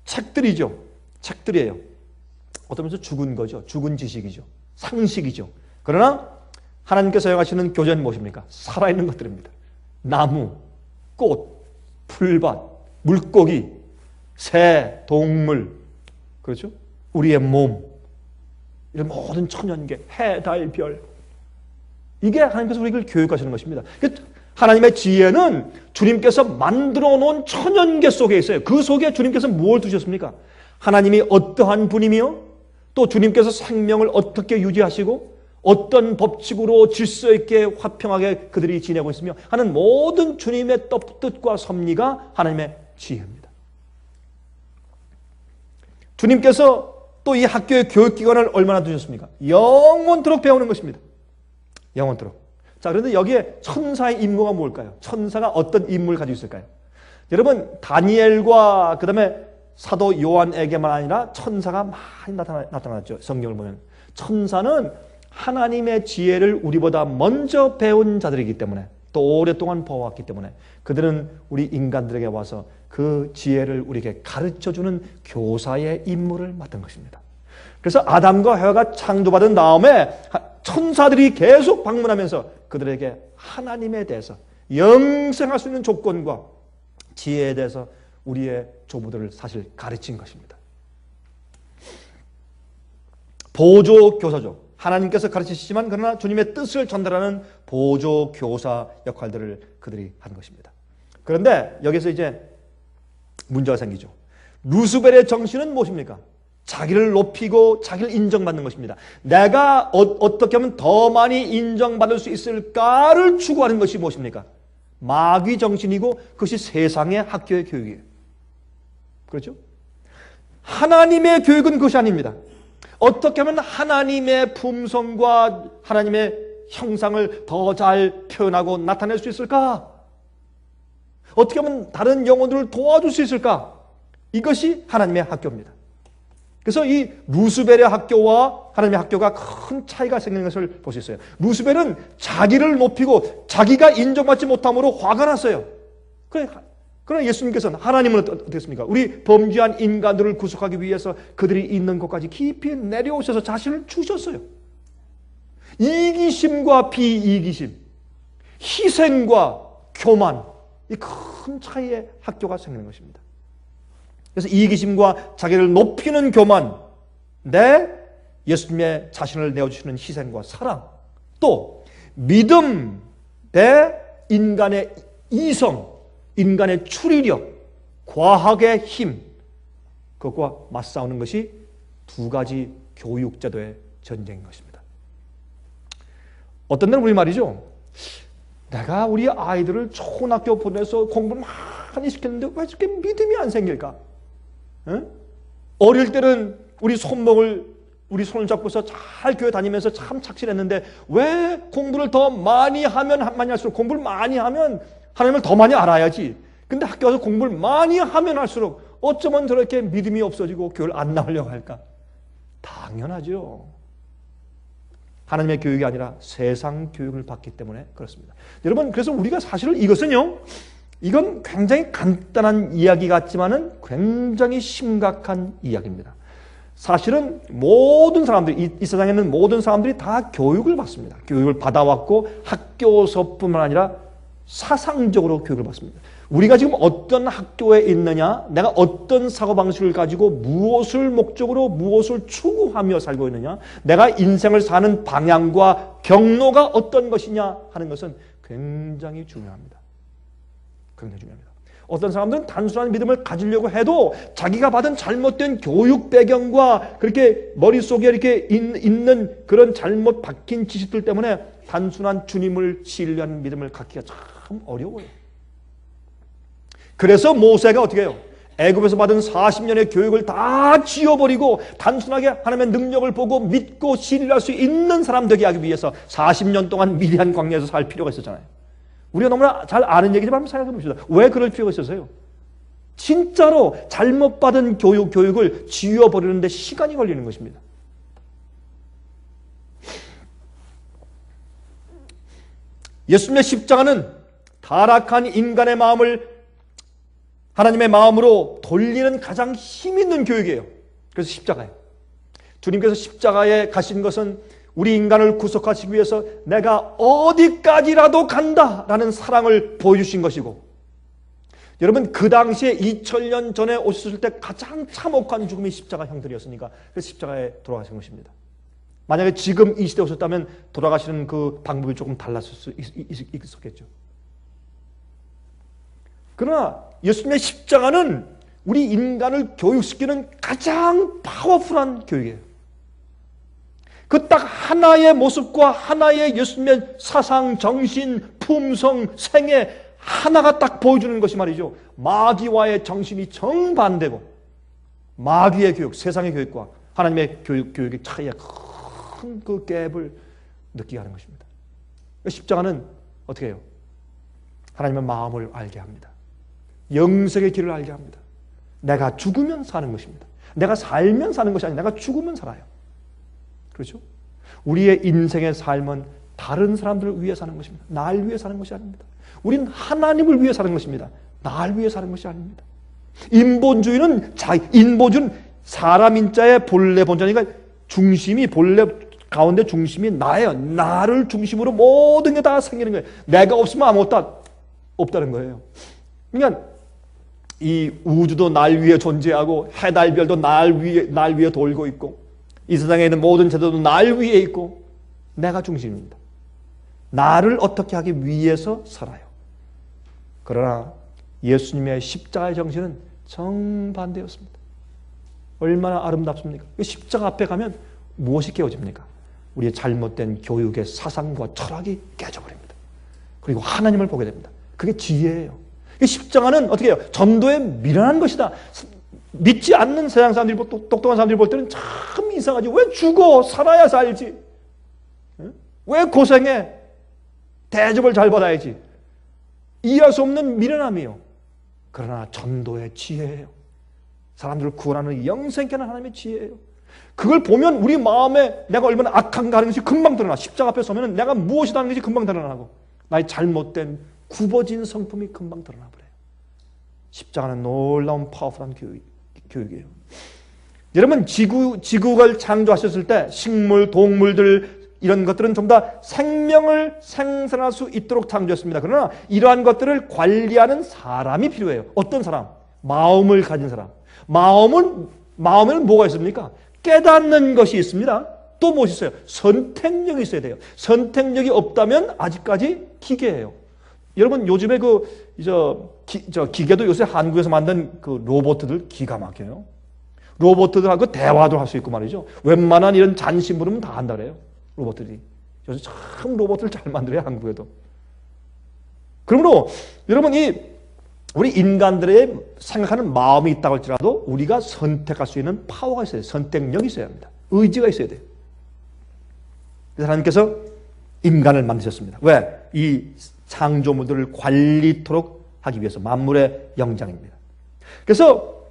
S1: 책들이에요. 어떤 면에서 죽은 거죠. 죽은 지식이죠. 상식이죠. 그러나 하나님께서 사용하시는 교재는 무엇입니까? 살아있는 것들입니다. 나무, 꽃, 풀밭, 물고기, 새, 동물, 그렇죠? 우리의 몸, 이런 모든 천연계, 해, 달, 별. 이게 하나님께서 우리를 교육하시는 것입니다. 하나님의 지혜는 주님께서 만들어 놓은 천연계 속에 있어요. 그 속에 주님께서 무엇을 두셨습니까? 하나님이 어떠한 분이며 또 주님께서 생명을 어떻게 유지하시고 어떤 법칙으로 질서 있게 화평하게 그들이 지내고 있으며 하는 모든 주님의 뜻과 섭리가 하나님의 지혜입니다. 주님께서 또 이 학교의 교육기관을 얼마나 두셨습니까? 영원토록 배우는 것입니다. 영원토록. 자, 그런데 여기에 천사의 임무가 뭘까요? 천사가 어떤 임무를 가지고 있을까요? 여러분, 다니엘과 그 다음에 사도 요한에게만 아니라 천사가 많이 나타났죠. 성경을 보면. 천사는 하나님의 지혜를 우리보다 먼저 배운 자들이기 때문에 또 오랫동안 보아왔기 때문에 그들은 우리 인간들에게 와서 그 지혜를 우리에게 가르쳐주는 교사의 임무를 맡은 것입니다. 그래서 아담과 해와가 창조받은 다음에 천사들이 계속 방문하면서 그들에게 하나님에 대해서 영생할 수 있는 조건과 지혜에 대해서 우리의 조부들을 사실 가르친 것입니다. 보조교사죠. 하나님께서 가르치시지만 그러나 주님의 뜻을 전달하는 보조교사 역할들을 그들이 한 것입니다. 그런데 여기서 이제 문제가 생기죠. 루스벨의 정신은 무엇입니까? 자기를 높이고 자기를 인정받는 것입니다. 내가 어떻게 하면 더 많이 인정받을 수 있을까를 추구하는 것이 무엇입니까? 마귀 정신이고 그것이 세상의 학교의 교육이에요. 그렇죠? 하나님의 교육은 그것이 아닙니다. 어떻게 하면 하나님의 품성과 하나님의 형상을 더 잘 표현하고 나타낼 수 있을까? 어떻게 하면 다른 영혼들을 도와줄 수 있을까? 이것이 하나님의 학교입니다. 그래서 이 루스벨의 학교와 하나님의 학교가 큰 차이가 생기는 것을 볼 수 있어요. 루스벨은 자기를 높이고 자기가 인정받지 못함으로 화가 났어요. 그러나 예수님께서는 하나님은 어떻습니까? 우리 범죄한 인간들을 구속하기 위해서 그들이 있는 곳까지 깊이 내려오셔서 자신을 주셨어요. 이기심과 비이기심, 희생과 교만, 이 큰 차이의 학교가 생기는 것입니다. 그래서 이기심과 자기를 높이는 교만, 예수님의 자신을 내어주시는 희생과 사랑, 또 믿음, 인간의 이성, 인간의 추리력, 과학의 힘, 그것과 맞싸우는 것이 두 가지 교육제도의 전쟁인 것입니다. 어떤 때는 우리 말이죠. 내가 우리 아이들을 좋은 학교 보내서 공부를 많이 시켰는데 왜 이렇게 믿음이 안 생길까? 응? 어릴 때는 우리 손을 잡고서 잘 교회 다니면서 참 착실했는데 왜 공부를 더 많이 하면 많이 할수록 공부를 많이 하면 하나님을 더 많이 알아야지. 근데 학교 와서 공부를 많이 하면 할수록 어쩌면 저렇게 믿음이 없어지고 교회를 안 나오려고 할까? 당연하죠. 하나님의 교육이 아니라 세상 교육을 받기 때문에 그렇습니다. 여러분, 그래서 우리가 사실 이건 굉장히 간단한 이야기 같지만은 굉장히 심각한 이야기입니다. 사실은 모든 사람들이, 이 세상에 있는 모든 사람들이 다 교육을 받습니다. 교육을 받아왔고 학교서뿐만 아니라 사상적으로 교육을 받습니다. 우리가 지금 어떤 학교에 있느냐, 내가 어떤 사고방식을 가지고 무엇을 목적으로 무엇을 추구하며 살고 있느냐, 내가 인생을 사는 방향과 경로가 어떤 것이냐 하는 것은 굉장히 중요합니다. 굉장히 중요합니다. 어떤 사람들은 단순한 믿음을 가지려고 해도 자기가 받은 잘못된 교육 배경과 그렇게 머릿속에 이렇게 있는 그런 잘못 박힌 지식들 때문에 단순한 주님을 신뢰하는 믿음을 갖기가 참 어려워요. 그래서 모세가 어떻게 해요? 애굽에서 받은 40년의 교육을 다 지워버리고 단순하게 하나님의 능력을 보고 믿고 신뢰할 수 있는 사람 되게 하기 위해서 40년 동안 미디안 광야에서 살 필요가 있었잖아요. 우리가 너무나 잘 아는 얘기지만 한번 생각해 봅시다. 왜 그럴 필요가 있었어요? 진짜로 잘못 받은 교육을 지워버리는데 시간이 걸리는 것입니다. 예수님의 십자가는 타락한 인간의 마음을 하나님의 마음으로 돌리는 가장 힘 있는 교육이에요. 그래서 십자가예요. 주님께서 십자가에 가신 것은 우리 인간을 구속하시기 위해서 내가 어디까지라도 간다라는 사랑을 보여주신 것이고, 여러분 그 당시에 2000년 전에 오셨을 때 가장 참혹한 죽음이 십자가 형들이었으니까 그래서 십자가에 돌아가신 것입니다. 만약에 지금 이 시대에 오셨다면 돌아가시는 그 방법이 조금 달랐을 수 있었겠죠. 그러나 예수님의 십자가는 우리 인간을 교육시키는 가장 파워풀한 교육이에요. 그 딱 하나의 모습과 하나의 예수님의 사상, 정신, 품성, 생애 하나가 딱 보여주는 것이 말이죠. 마귀와의 정신이 정반대고 마귀의 교육, 세상의 교육과 하나님의 교육의 차이가 큰 그 갭을 느끼게 하는 것입니다. 십자가는 어떻게 해요? 하나님의 마음을 알게 합니다. 영생의 길을 알게 합니다. 내가 죽으면 사는 것입니다. 내가 살면 사는 것이 아니라 내가 죽으면 살아요. 그렇죠? 우리의 인생의 삶은 다른 사람들을 위해 사는 것입니다. 날 위해 사는 것이 아닙니다. 우린 하나님을 위해 사는 것입니다. 날 위해 사는 것이 아닙니다. 인본주의는 사람 인자의 본래 본자니까 중심이 본래 가운데 중심이 나예요. 나를 중심으로 모든 게 다 생기는 거예요. 내가 없으면 아무것도 없다는 거예요. 그러니까 이 우주도 날 위해 존재하고 해달별도 날 위해 돌고 있고 이 세상에 있는 모든 제도도 날 위에 있고 내가 중심입니다. 나를 어떻게 하기 위해서 살아요. 그러나 예수님의 십자가의 정신은 정반대였습니다. 얼마나 아름답습니까? 십자가 앞에 가면 무엇이 깨어집니까? 우리의 잘못된 교육의 사상과 철학이 깨져버립니다. 그리고 하나님을 보게 됩니다. 그게 지혜예요. 십자가는 어떻게 해요? 전도에 미련한 것이다. 믿지 않는 세상 사람들이, 똑똑한 사람들이 볼 때는 참 이상하지. 왜 죽어? 살아야 살지. 왜 고생해? 대접을 잘 받아야지. 이해할 수 없는 미련함이요. 그러나 전도의 지혜예요. 사람들을 구원하는 영생케 하는 하나님의 지혜예요. 그걸 보면 우리 마음에 내가 얼마나 악한가 하는 것이 금방 드러나. 십자가 앞에 서면 내가 무엇이다 하는 것이 금방 드러나고 나의 잘못된 굽어진 성품이 금방 드러나 버려요. 십자가는 놀라운 파워풀한 교육이에요. 여러분 지구를 창조하셨을 때 식물, 동물들 이런 것들은 좀 다 생명을 생산할 수 있도록 창조했습니다. 그러나 이러한 것들을 관리하는 사람이 필요해요. 어떤 사람? 마음을 가진 사람. 마음에는 뭐가 있습니까? 깨닫는 것이 있습니다. 또 무엇이 있어요? 선택력이 있어야 돼요. 선택력이 없다면 아직까지 기계예요. 여러분 요즘에 기계도 요새 한국에서 만든 그 로봇들 기가 막혀요. 로봇들하고 대화도 할 수 있고 말이죠. 웬만한 이런 잔심부름은 다 한다 그래요. 로봇들이. 요새 참 로봇을 잘 만들어요, 한국에도. 그러므로 여러분 우리 인간들의 생각하는 마음이 있다고 할지라도 우리가 선택할 수 있는 파워가 있어야 돼요. 선택력이 있어야 합니다. 의지가 있어야 돼요. 그래서 하나님께서 인간을 만드셨습니다. 왜? 이 창조물들을 관리토록 하기 위해서 만물의 영장입니다. 그래서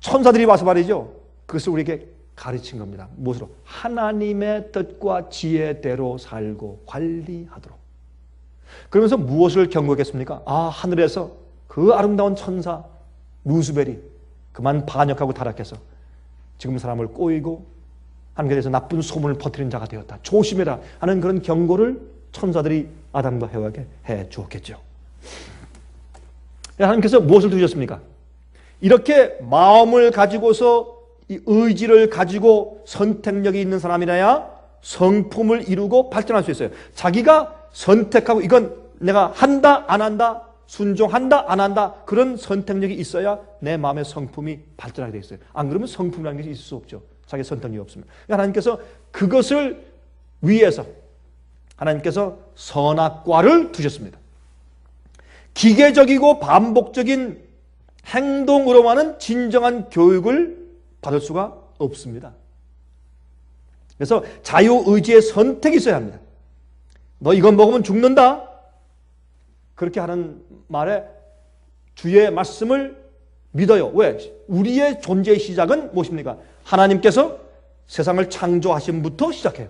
S1: 천사들이 와서 말이죠. 그것을 우리에게 가르친 겁니다. 무엇으로? 하나님의 뜻과 지혜대로 살고 관리하도록. 그러면서 무엇을 경고했습니까? 하늘에서 그 아름다운 천사 루스벨이 그만 반역하고 타락해서 지금 사람을 꼬이고 하나님께 대해서 나쁜 소문을 퍼뜨리는 자가 되었다. 조심해라 하는 그런 경고를 천사들이 아담과 해와에게 해 주었겠죠. 하나님께서 무엇을 두셨습니까? 이렇게 마음을 가지고서 이 의지를 가지고 선택력이 있는 사람이라야 성품을 이루고 발전할 수 있어요. 자기가 선택하고 이건 내가 한다 안 한다 순종한다 안 한다 그런 선택력이 있어야 내 마음의 성품이 발전하게 되어 있어요. 안 그러면 성품이라는 것이 있을 수 없죠. 자기 선택력이 없으면. 하나님께서 그것을 위해서 하나님께서 선악과를 두셨습니다. 기계적이고 반복적인 행동으로만은 진정한 교육을 받을 수가 없습니다. 그래서 자유의지의 선택이 있어야 합니다. 너 이건 먹으면 죽는다. 그렇게 하는 말에 주의 말씀을 믿어요. 왜? 우리의 존재의 시작은 무엇입니까? 하나님께서 세상을 창조하심부터 시작해요.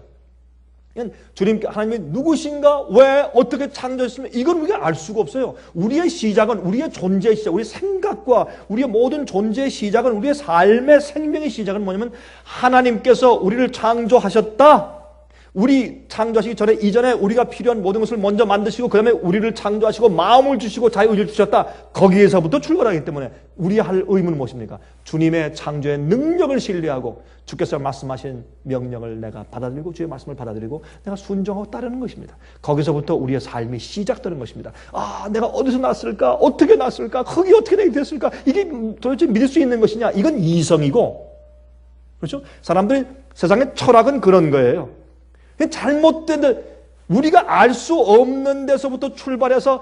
S1: 주님께 하나님이 누구신가? 왜? 어떻게 창조했으면 이건 우리가 알 수가 없어요. 우리의 시작은 우리의 존재의 시작, 우리의 생각과 우리의 모든 존재의 시작은 우리의 삶의 생명의 시작은 뭐냐면 하나님께서 우리를 창조하셨다. 우리 창조하시기 전에 이전에 우리가 필요한 모든 것을 먼저 만드시고 그 다음에 우리를 창조하시고 마음을 주시고 자유의지를 주셨다. 거기에서부터 출발하기 때문에 우리 할 의무는 무엇입니까? 주님의 창조의 능력을 신뢰하고 주께서 말씀하신 명령을 내가 받아들이고 주의 말씀을 받아들이고 내가 순종하고 따르는 것입니다. 거기서부터 우리의 삶이 시작되는 것입니다. 아, 내가 어디서 났을까? 어떻게 났을까? 흙이 어떻게 됐을까? 이게 도대체 믿을 수 있는 것이냐? 이건 이성이고, 그렇죠? 사람들이 세상의 철학은 그런 거예요. 잘못된, 우리가 알 수 없는 데서부터 출발해서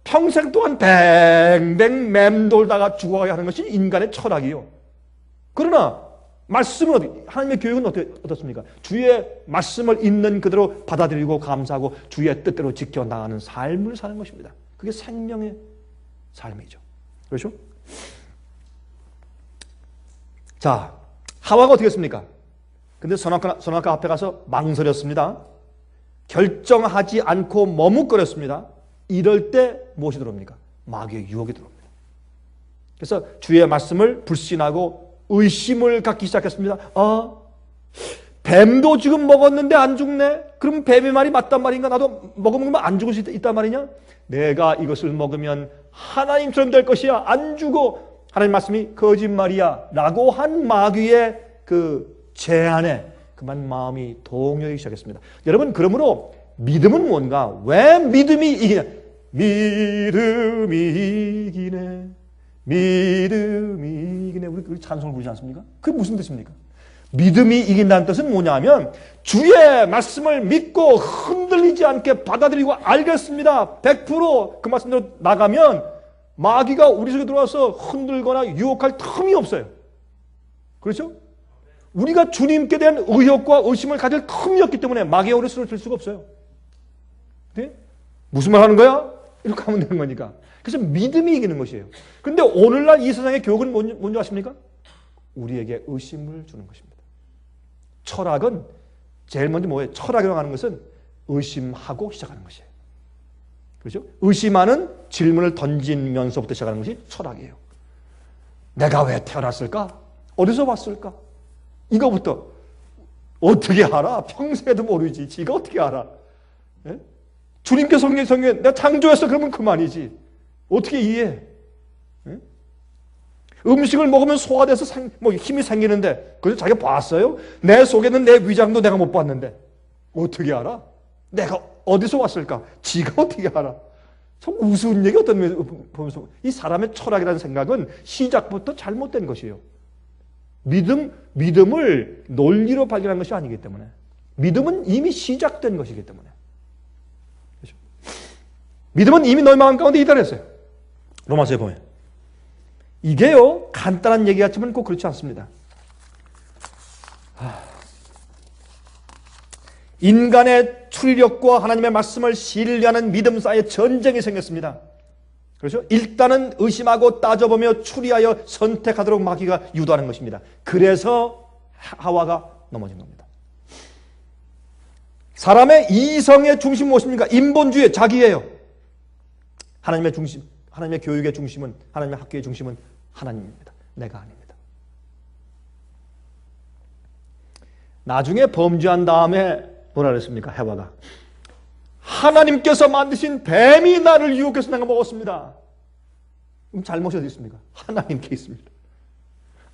S1: 평생 동안 뱅뱅 맴돌다가 죽어가게 하는 것이 인간의 철학이요. 그러나 말씀은 어떻게, 하나님의 교육은 어떻습니까? 주의 말씀을 있는 그대로 받아들이고 감사하고 주의 뜻대로 지켜나가는 삶을 사는 것입니다. 그게 생명의 삶이죠. 그렇죠? 자, 하와가 어떻게 했습니까? 근데 선악과 앞에 가서 망설였습니다. 결정하지 않고 머뭇거렸습니다. 이럴 때 무엇이 들어옵니까? 마귀의 유혹이 들어옵니다. 그래서 주의 말씀을 불신하고 의심을 갖기 시작했습니다. 뱀도 지금 먹었는데 안 죽네? 그럼 뱀의 말이 맞단 말인가? 나도 먹으면 안 죽을 수 있단 말이냐? 내가 이것을 먹으면 하나님처럼 될 것이야. 안 죽어. 하나님 말씀이 거짓말이야. 라고 한 마귀의 그 제안에 그만 마음이 동요하기 시작했습니다. 여러분, 그러므로 믿음은 뭔가? 왜 믿음이 이기냐? 믿음이 이기네. 믿음이 이기네. 우리 찬송을 부르지 않습니까? 그게 무슨 뜻입니까? 믿음이 이긴다는 뜻은 뭐냐면 주의 말씀을 믿고 흔들리지 않게 받아들이고 알겠습니다. 100% 그 말씀대로 나가면 마귀가 우리 속에 들어와서 흔들거나 유혹할 틈이 없어요. 그렇죠? 우리가 주님께 대한 의혹과 의심을 가질 틈이 없기 때문에 마귀의 오르스를 들 수가 없어요. 네? 무슨 말 하는 거야? 이렇게 하면 되는 거니까. 그래서 믿음이 이기는 것이에요. 그런데 오늘날 이 세상의 교육은 뭔지 아십니까? 우리에게 의심을 주는 것입니다. 철학은 제일 먼저 뭐예요? 철학이라고 하는 것은 의심하고 시작하는 것이에요. 그렇죠? 의심하는 질문을 던지면서부터 시작하는 것이 철학이에요. 내가 왜 태어났을까? 어디서 왔을까? 이거부터 어떻게 알아? 평생에도 모르지. 지가 어떻게 알아? 예? 주님께서 성경에 내가 창조했어 그러면 그만이지. 어떻게 이해해? 예? 음식을 먹으면 소화돼서 힘이 생기는데 그래서 자기가 봤어요? 내 속에 있는 내 위장도 내가 못 봤는데 어떻게 알아? 내가 어디서 왔을까? 지가 어떻게 알아? 참 우스운 얘기 어떤 면에서 보면서 이 사람의 철학이라는 생각은 시작부터 잘못된 것이에요. 믿음을 논리로 발견한 것이 아니기 때문에 믿음은 이미 시작된 것이기 때문에 그렇죠? 믿음은 이미 너희 마음 가운데 이달했어요. 로마서에 보면 이게요 간단한 얘기 같지만 꼭 그렇지 않습니다. 인간의 추리력과 하나님의 말씀을 신뢰하는 믿음 사이에 전쟁이 생겼습니다. 그렇죠? 일단은 의심하고 따져보며 추리하여 선택하도록 마귀가 유도하는 것입니다. 그래서 하와가 넘어진 겁니다. 사람의 이성의 중심은 무엇입니까? 인본주의, 자기예요. 하나님의 중심, 하나님의 교육의 중심은, 하나님의 학교의 중심은 하나님입니다. 내가 아닙니다. 나중에 범죄한 다음에 뭐라 그랬습니까? 해와가 하나님께서 만드신 뱀이 나를 유혹해서 내가 먹었습니다. 그럼 잘못이 어디 있습니까? 하나님께 있습니다.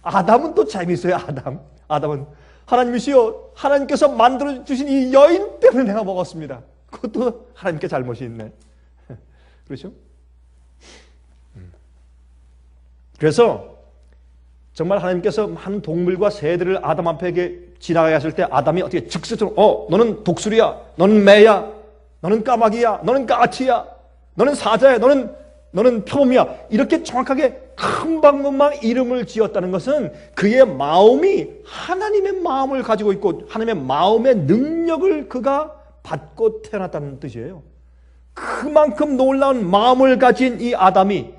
S1: 아담은 또 재미있어요. 아담은 하나님이시여 하나님께서 만들어주신 이 여인 때문에 내가 먹었습니다. 그것도 하나님께 잘못이 있네. 그렇죠? 그래서 정말 하나님께서 많은 동물과 새들을 아담 앞에 지나가게 하실 때 아담이 어떻게 즉석적으로 너는 독수리야, 너는 매야, 너는 까마귀야, 너는 까치야, 너는 사자야, 너는 표범이야. 이렇게 정확하게 금방금방 이름을 지었다는 것은 그의 마음이 하나님의 마음을 가지고 있고 하나님의 마음의 능력을 그가 받고 태어났다는 뜻이에요. 그만큼 놀라운 마음을 가진 이 아담이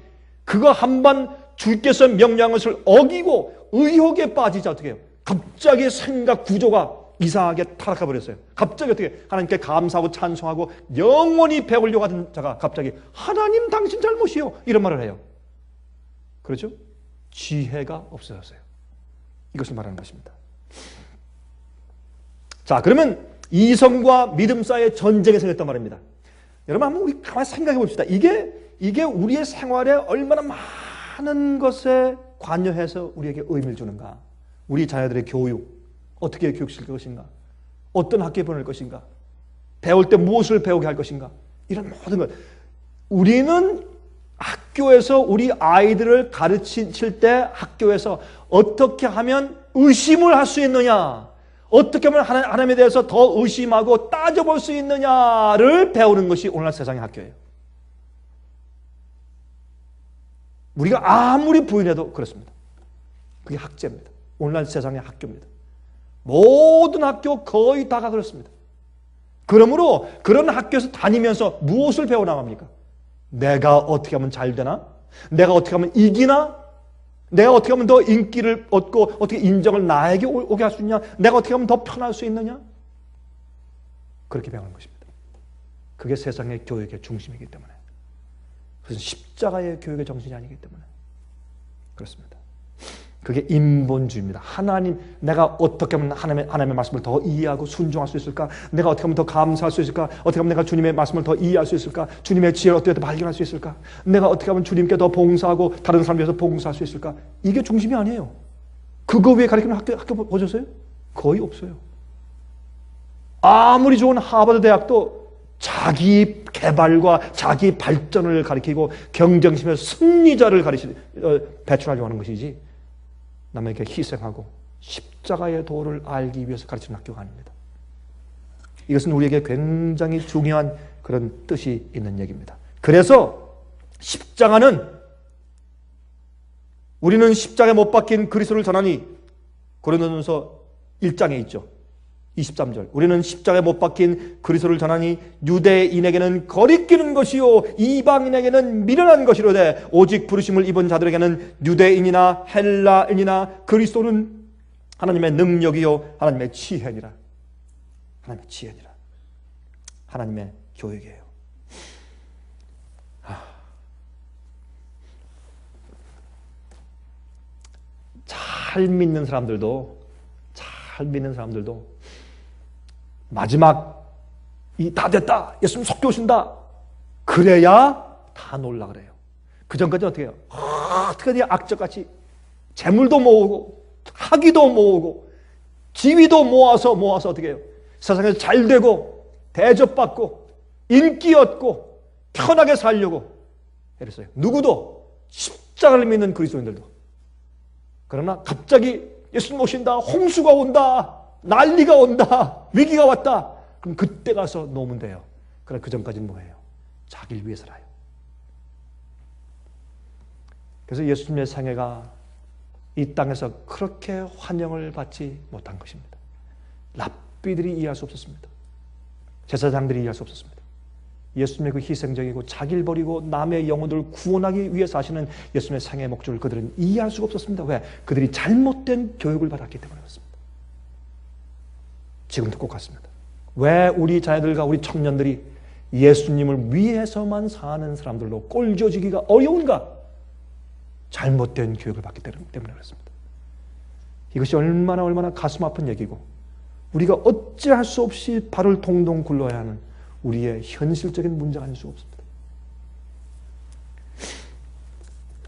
S1: 그거 한번 주께서 명령한 것을 어기고 의혹에 빠지자 어떻게 해요? 갑자기 생각 구조가 이상하게 타락해 버렸어요. 갑자기 어떻게 하나님께 감사하고 찬송하고 영원히 배우려고 하던 자가 갑자기 하나님 당신 잘못이요 이런 말을 해요. 그렇죠? 지혜가 없어졌어요. 이것을 말하는 것입니다. 자, 그러면 이성과 믿음 사이의 전쟁이 생겼단 말입니다. 여러분 한번 우리 가만히 생각해 봅시다. 이게 우리의 생활에 얼마나 많은 것에 관여해서 우리에게 의미를 주는가. 우리 자녀들의 교육, 어떻게 교육시킬 것인가, 어떤 학교에 보낼 것인가, 배울 때 무엇을 배우게 할 것인가, 이런 모든 것. 우리는 학교에서 우리 아이들을 가르칠 때 학교에서 어떻게 하면 의심을 할 수 있느냐, 어떻게 하면 하나님에 대해서 더 의심하고 따져볼 수 있느냐를 배우는 것이 오늘날 세상의 학교예요. 우리가 아무리 부인해도 그렇습니다. 그게 학제입니다. 오늘날 세상의 학교입니다. 모든 학교 거의 다가 그렇습니다. 그러므로 그런 학교에서 다니면서 무엇을 배워나갑니까? 내가 어떻게 하면 잘 되나? 내가 어떻게 하면 이기나? 내가 어떻게 하면 더 인기를 얻고 어떻게 인정을 나에게 오게 할 수 있냐? 내가 어떻게 하면 더 편할 수 있느냐? 그렇게 배우는 것입니다. 그게 세상의 교육의 중심이기 때문에. 그래서 십자가의 교육의 정신이 아니기 때문에 그렇습니다. 그게 인본주의입니다. 내가 어떻게 하면 하나님의 말씀을 더 이해하고 순종할 수 있을까? 내가 어떻게 하면 더 감사할 수 있을까? 어떻게 하면 내가 주님의 말씀을 더 이해할 수 있을까? 주님의 지혜를 어떻게 더 발견할 수 있을까? 내가 어떻게 하면 주님께 더 봉사하고 다른 사람 위해서 봉사할 수 있을까? 이게 중심이 아니에요. 그거 위에 가르치는 학교 보셨어요? 거의 없어요. 아무리 좋은 하버드 대학도 자기 개발과 자기 발전을 가리키고 경쟁심의 승리자를 배출하려고 하는 것이지 남에게 희생하고 십자가의 도를 알기 위해서 가르치는 학교가 아닙니다. 이것은 우리에게 굉장히 중요한 그런 뜻이 있는 얘기입니다. 그래서 십자가는 우리는 십자가에 못 박힌 그리스도를 전하니 고린도전서 1장에 있죠. 23절. 우리는 십자가에 못 박힌 그리스도를 전하니 유대인에게는 거리끼는 것이요 이방인에게는 미련한 것이로되 오직 부르심을 입은 자들에게는 유대인이나 헬라인이나 그리스도는 하나님의 능력이요 하나님의 지혜니라. 하나님의 지혜니라. 하나님의 교육이에요. 잘 믿는 사람들도 마지막 다 됐다, 예수님 속교 오신다, 그래야 다 놀라 그래요. 그 전까지 어떻게 해요? 어떻게 악적같이 재물도 모으고 학위도 모으고 지위도 모아서 어떻게 해요? 세상에서 잘 되고 대접받고 인기 얻고 편하게 살려고 이랬어요. 누구도, 십자가를 믿는 그리스도인들도. 그러나 갑자기 예수님 오신다, 홍수가 온다, 난리가 온다, 위기가 왔다, 그럼 그때 가서 놓으면 돼요. 그러나 그 전까지는 뭐예요? 자기를 위해 살아요. 그래서 예수님의 생애가 이 땅에서 그렇게 환영을 받지 못한 것입니다. 랍비들이 이해할 수 없었습니다. 제사장들이 이해할 수 없었습니다. 예수님의 그 희생적이고 자기를 버리고 남의 영혼들을 구원하기 위해서 하시는 예수님의 생애의 목적을 그들은 이해할 수가 없었습니다. 왜? 그들이 잘못된 교육을 받았기 때문에 그렇습니다. 지금도 꼭 같습니다. 왜 우리 자녀들과 우리 청년들이 예수님을 위해서만 사는 사람들로 꼴져지기가 어려운가? 잘못된 교육을 받기 때문에 그렇습니다. 이것이 얼마나 가슴 아픈 얘기고 우리가 어찌할 수 없이 발을 동동 굴러야 하는 우리의 현실적인 문제가 아닐 수가 없습니다.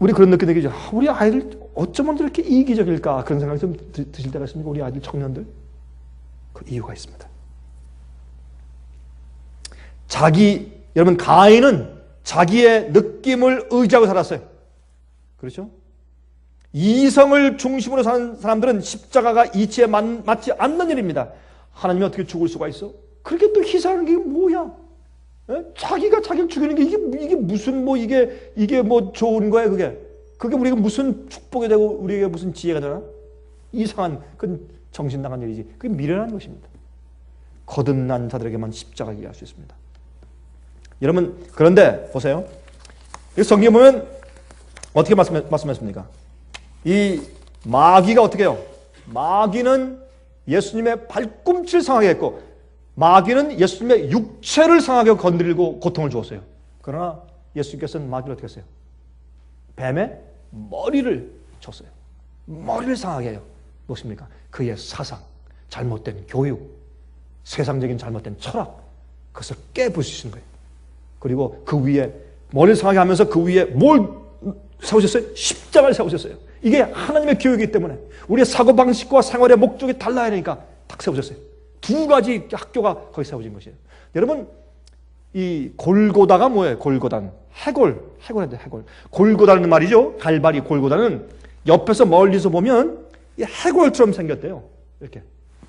S1: 우리 그런 느낌 되겠죠. 우리 아이들 어쩌면 이렇게 이기적일까? 그런 생각이 좀 드실 때가 있습니까? 우리 아이들 청년들. 그 이유가 있습니다. 여러분 가인은 자기의 느낌을 의지하고 살았어요. 그렇죠? 이성을 중심으로 사는 사람들은 십자가가 이치에 맞지 않는 일입니다. 하나님이 어떻게 죽을 수가 있어? 그렇게 또 희생하는 게 뭐야? 에? 자기가 자기를 죽이는 게 이게 무슨 이게 뭐 좋은 거야 그게? 그게 우리가 무슨 축복이 되고 우리에게 무슨 지혜가 되나? 이상한 그건 정신 나간 일이지. 그게 미련한 것입니다. 거듭난 자들에게만 십자가를 이해할 수 있습니다. 여러분 그런데 보세요. 이 성경에 보면 어떻게 말씀했습니까? 이 마귀가 어떻게 해요? 마귀는 예수님의 발꿈치를 상하게 했고 마귀는 예수님의 육체를 상하게 건드리고 고통을 주었어요. 그러나 예수님께서는 마귀를 어떻게 했어요? 뱀의 머리를 쳤어요. 머리를 상하게 해요. 무엇입니까? 그의 사상, 잘못된 교육, 세상적인 잘못된 철학, 그것을 깨부수신 거예요. 그리고 그 위에 머리를 상하게 하면서 그 위에 뭘 세우셨어요? 십자가를 세우셨어요. 이게 하나님의 교육이기 때문에 우리의 사고방식과 생활의 목적이 달라야 하니까 딱 세우셨어요. 두 가지 학교가 거기 세워진 것이에요. 여러분, 이 골고다가 뭐예요? 골고다는 해골인데 해골. 골고다는 말이죠. 갈바리 골고다는 옆에서 멀리서 보면 이 해골처럼 생겼대요.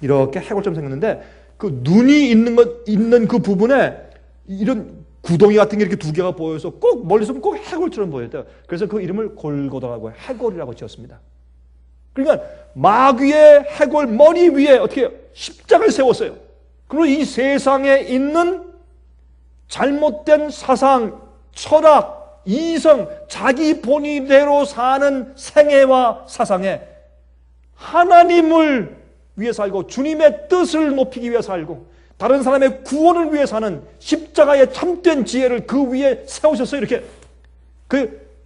S1: 이렇게 해골처럼 생겼는데 그 눈이 있는 그 부분에 이런 구덩이 같은 게 이렇게 두 개가 보여서 꼭 멀리서 보면 꼭 해골처럼 보였대요. 그래서 그 이름을 골고다라고 해골이라고 지었습니다. 그러니까 마귀의 해골 머리 위에 어떻게 십자가를 세웠어요. 그리고 이 세상에 있는 잘못된 사상, 철학, 이성, 자기 본의대로 사는 생애와 사상에 하나님을 위해 살고 주님의 뜻을 높이기 위해 살고 다른 사람의 구원을 위해 사는 십자가의 참된 지혜를 그 위에 세우셨어요. 이렇게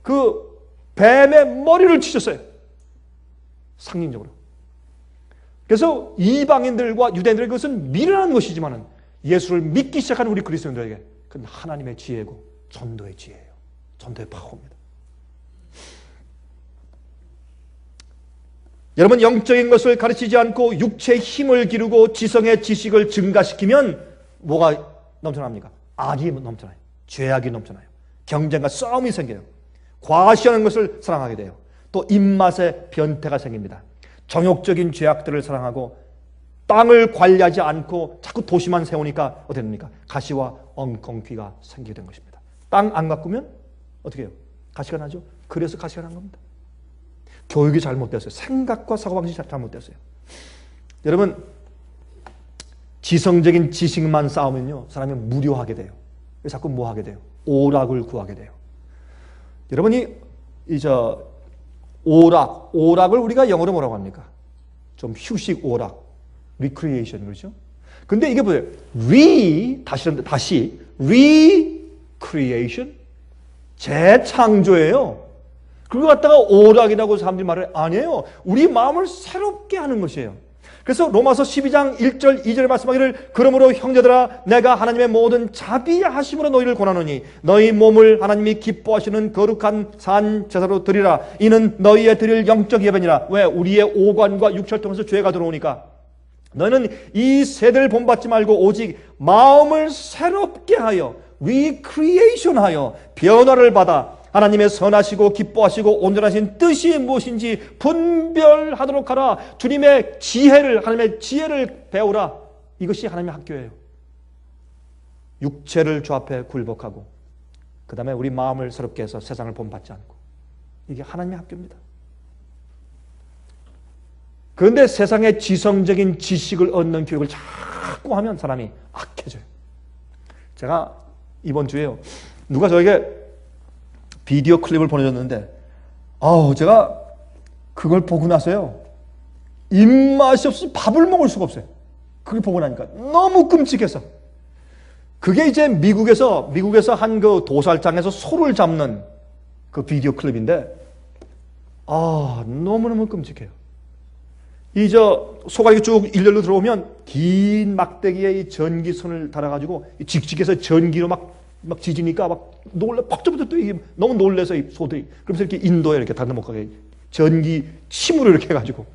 S1: 그 뱀의 머리를 치셨어요. 상징적으로. 그래서 이방인들과 유대인들에게 그것은 미련한 것이지만 예수를 믿기 시작하는 우리 그리스도인들에게 그건 하나님의 지혜고 전도의 지혜예요. 전도의 파워입니다. 여러분, 영적인 것을 가르치지 않고 육체의 힘을 기르고 지성의 지식을 증가시키면 뭐가 넘쳐납니까? 악이 넘쳐나요. 죄악이 넘쳐나요. 경쟁과 싸움이 생겨요. 과시하는 것을 사랑하게 돼요. 또 입맛에 변태가 생깁니다. 정욕적인 죄악들을 사랑하고 땅을 관리하지 않고 자꾸 도시만 세우니까 어떻게 됩니까? 가시와 엉겅퀴가 생기게 된 것입니다. 땅 안 가꾸면 어떻게 해요? 가시가 나죠? 그래서 가시가 난 겁니다. 교육이 잘못됐어요. 생각과 사고방식이 잘못됐어요. 여러분, 지성적인 지식만 쌓으면요 사람이 무료하게 돼요. 자꾸 뭐 하게 돼요? 오락을 구하게 돼요. 여러분이 오락을 우리가 영어로 뭐라고 합니까? 좀 휴식 오락, recreation, 그렇죠? 근데 이게 뭐예요? 다시 recreation, 재창조예요. 그거 갖다가 오락이라고 사람들이 말을 아니에요. 우리 마음을 새롭게 하는 것이에요. 그래서 로마서 12장 1절 2절에 말씀하기를 그러므로 형제들아 내가 하나님의 모든 자비하심으로 너희를 권하노니 너희 몸을 하나님이 기뻐하시는 거룩한 산 제사로 드리라. 이는 너희의 드릴 영적 예배니라. 왜? 우리의 오관과 육체를 통해서 죄가 들어오니까. 너희는 이 세대를 본받지 말고 오직 마음을 새롭게 하여 recreation 하여 변화를 받아 하나님의 선하시고 기뻐하시고 온전하신 뜻이 무엇인지 분별하도록 하라. 주님의 지혜를, 하나님의 지혜를 배우라. 이것이 하나님의 학교예요. 육체를 주 앞에 굴복하고 그 다음에 우리 마음을 새롭게 해서 세상을 본받지 않고, 이게 하나님의 학교입니다. 그런데 세상의 지성적인 지식을 얻는 교육을 자꾸 하면 사람이 악해져요. 제가 이번 주에요, 누가 저에게 비디오 클립을 보내줬는데 제가 그걸 보고 나서요 입맛이 없어서 밥을 먹을 수가 없어요. 그걸 보고 나니까 너무 끔찍해서. 그게 이제 미국에서 한 그 도살장에서 소를 잡는 그 비디오 클립인데 너무너무 끔찍해요. 소가 이렇게 쭉 일렬로 들어오면 긴 막대기에 이 전기선을 달아가지고 직직해서 전기로 막 지지니까 퍽쩍부터 또 이게 너무 놀래서 이 소들이 그러면서 이렇게 인도에 이렇게 다른 못 가게 전기 침으로 이렇게 해가지고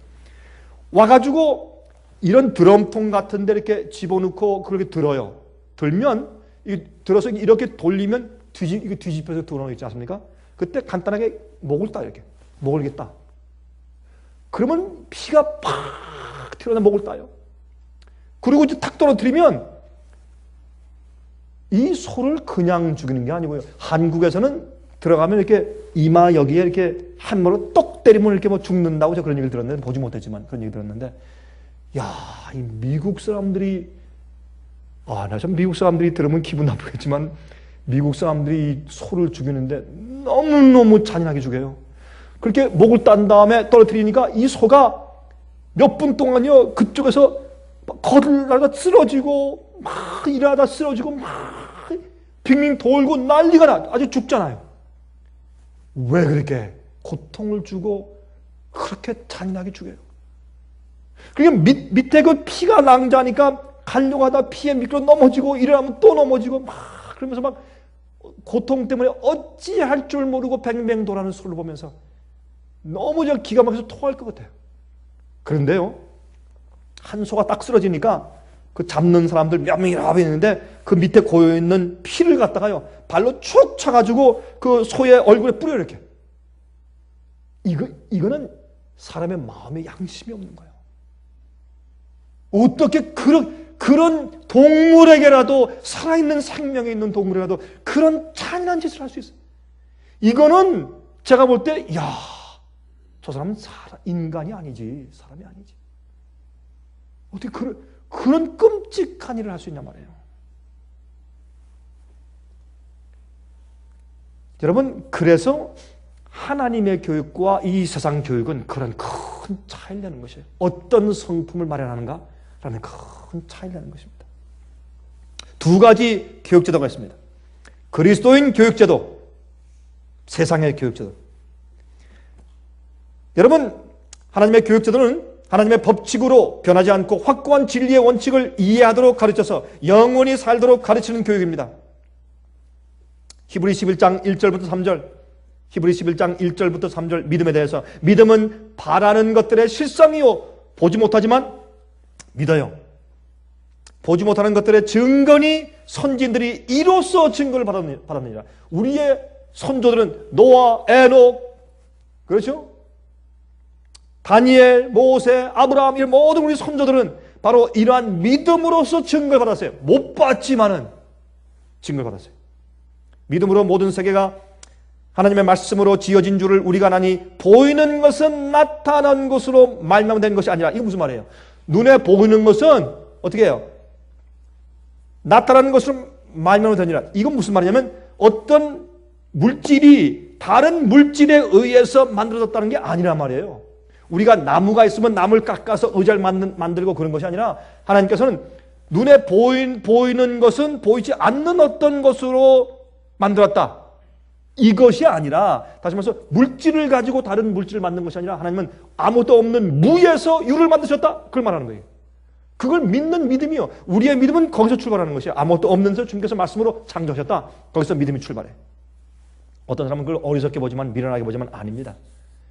S1: 와가지고 이런 드럼통 같은 데 이렇게 집어넣고 그렇게 들어요. 들면 이게 들어서 이렇게 돌리면 이게 뒤집혀서 들어오는 있지 않습니까? 그때 간단하게 목을 따, 이렇게 목을 이렇게 따. 그러면 피가 팍 튀어나와 목을 따요. 그리고 이제 탁 떨어뜨리면 이 소를 그냥 죽이는 게 아니고요. 한국에서는 들어가면 이렇게 이마 여기에 이렇게 한모로 똑 때리면 이렇게 죽는다고 제가 그런 얘기를 들었는데, 보지 못했지만 그런 얘기 들었는데, 이 미국 사람들이, 나 참 미국 사람들이 들으면 기분 나쁘겠지만, 미국 사람들이 소를 죽이는데 너무너무 잔인하게 죽여요. 그렇게 목을 딴 다음에 떨어뜨리니까 이 소가 몇 분 동안요, 그쪽에서 거들다가 쓰러지고, 막 일하다 쓰러지고, 막 빙빙 돌고 난리가 나. 아주 죽잖아요. 왜 그렇게 고통을 주고 그렇게 잔인하게 죽여요? 그러니까 밑에 그 피가 낭자니까 가려고 하다 피에 미끄러 넘어지고 일어나면 또 넘어지고 막 그러면서 막 고통 때문에 어찌할 줄 모르고 뱅뱅 돌아가는 소를 보면서 너무 저 기가 막혀서 토할 것 같아요. 그런데요, 한 소가 딱 쓰러지니까 그 잡는 사람들 몇 명이나 있는데 그 밑에 고여있는 피를 갖다가요 발로 축 차가지고 그 소의 얼굴에 뿌려 이렇게. 이거는 사람의 마음에 양심이 없는 거예요. 어떻게 그런 동물에게라도, 살아있는 생명이 있는 동물에게라도 그런 잔인한 짓을 할 수 있어요. 이거는 제가 볼 때 저 사람은 인간이 아니지, 사람이 아니지. 어떻게 그런 끔찍한 일을 할 수 있냔 말이에요. 여러분, 그래서 하나님의 교육과 이 세상 교육은 그런 큰 차이를 내는 것이에요. 어떤 성품을 마련하는가라는 큰 차이를 내는 것입니다. 두 가지 교육제도가 있습니다. 그리스도인 교육제도, 세상의 교육제도. 여러분, 하나님의 교육제도는 하나님의 법칙으로 변하지 않고 확고한 진리의 원칙을 이해하도록 가르쳐서 영원히 살도록 가르치는 교육입니다. 히브리 11장 1절부터 3절, 히브리 11장 1절부터 3절 믿음에 대해서, 믿음은 바라는 것들의 실상이요 보지 못하지만 믿어요. 보지 못하는 것들의 증거니 선진들이 이로써 증거를 받았느니라. 우리의 선조들은 노아, 에녹, 그렇죠? 다니엘, 모세, 아브라함, 이런 모든 우리 선조들은 바로 이러한 믿음으로써 증거를 받았어요. 못 받지만은 증거를 받았어요. 믿음으로 모든 세계가 하나님의 말씀으로 지어진 줄을 우리가 나니 보이는 것은 나타난 것으로 말미암은 것이 아니라. 이게 무슨 말이에요? 눈에 보이는 것은 어떻게 해요? 나타나는 것으로 말미암은 되니라. 이건 무슨 말이냐면 어떤 물질이 다른 물질에 의해서 만들어졌다는 게 아니란 말이에요. 우리가 나무가 있으면 나무를 깎아서 의자를 만들고 그런 것이 아니라 하나님께서는 눈에 보이는 것은 보이지 않는 어떤 것으로 만들었다. 이것이 아니라, 다시 말해서 물질을 가지고 다른 물질을 만든 것이 아니라 하나님은 아무것도 없는 무에서 유를 만드셨다. 그걸 말하는 거예요. 그걸 믿는 믿음이요. 우리의 믿음은 거기서 출발하는 것이에요. 아무것도 없는 데서 주님께서 말씀으로 창조하셨다. 거기서 믿음이 출발해. 어떤 사람은 그걸 어리석게 보지만 미련하게 보지만 아닙니다.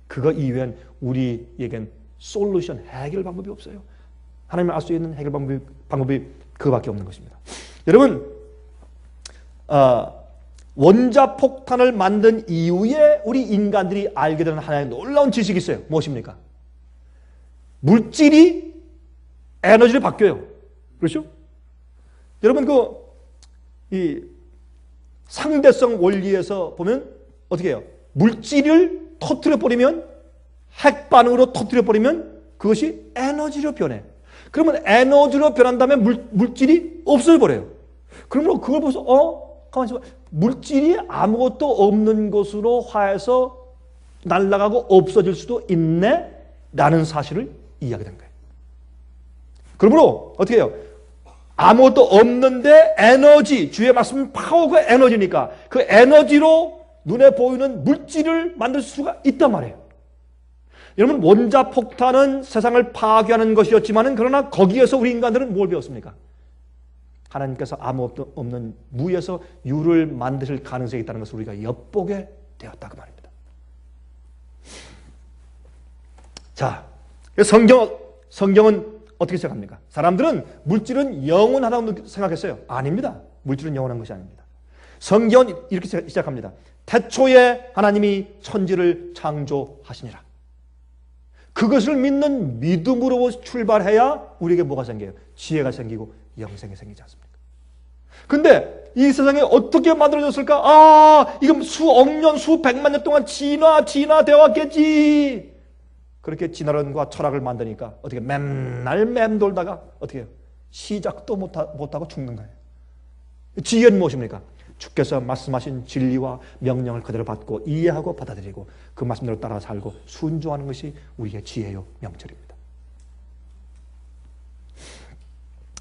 S1: 그거 이외엔 우리에겐 솔루션, 해결 방법이 없어요. 하나님을 알 수 있는 해결 방법이 그거밖에 없는 것입니다. 여러분, 원자폭탄을 만든 이후에 우리 인간들이 알게 되는 하나의 놀라운 지식이 있어요. 무엇입니까? 물질이 에너지를 바뀌어요. 그렇죠? 여러분, 이 상대성 원리에서 보면 어떻게 해요? 물질을 터뜨려버리면, 핵반응으로 터뜨려버리면 그것이 에너지로 변해. 그러면 에너지로 변한 다음에 물질이 없어져버려요. 그러면 그걸 보면서 가만히 있어봐. 물질이 아무것도 없는 것으로 화해서 날아가고 없어질 수도 있네? 라는 사실을 이해하게 된 거예요. 그러므로 어떻게 해요? 아무것도 없는데 에너지, 주의 말씀은 파워가 에너지니까 그 에너지로 눈에 보이는 물질을 만들 수가 있단 말이에요. 여러분, 원자폭탄은 세상을 파괴하는 것이었지만 그러나 거기에서 우리 인간들은 뭘 배웠습니까? 하나님께서 아무것도 없는 무에서 유를 만드실 가능성이 있다는 것을 우리가 엿보게 되었다 그 말입니다. 자, 성경은 어떻게 시작합니까? 사람들은 물질은 영원하다고 생각했어요. 아닙니다. 물질은 영원한 것이 아닙니다. 성경은 이렇게 시작합니다. 태초에 하나님이 천지를 창조하시니라. 그것을 믿는 믿음으로 출발해야 우리에게 뭐가 생겨요? 지혜가 생기고 영생이 생기지 않습니까? 근데 이 세상에 어떻게 만들어졌을까? 이건 수억 년, 수백만 년 동안 진화되어 왔겠지. 그렇게 진화론과 철학을 만드니까 어떻게 맨날 맴돌다가 어떻게 해요? 시작도 못하고 죽는 거예요. 지혜는 무엇입니까? 주께서 말씀하신 진리와 명령을 그대로 받고 이해하고 받아들이고 그 말씀대로 따라 살고 순종하는 것이 우리의 지혜요 명철입니다.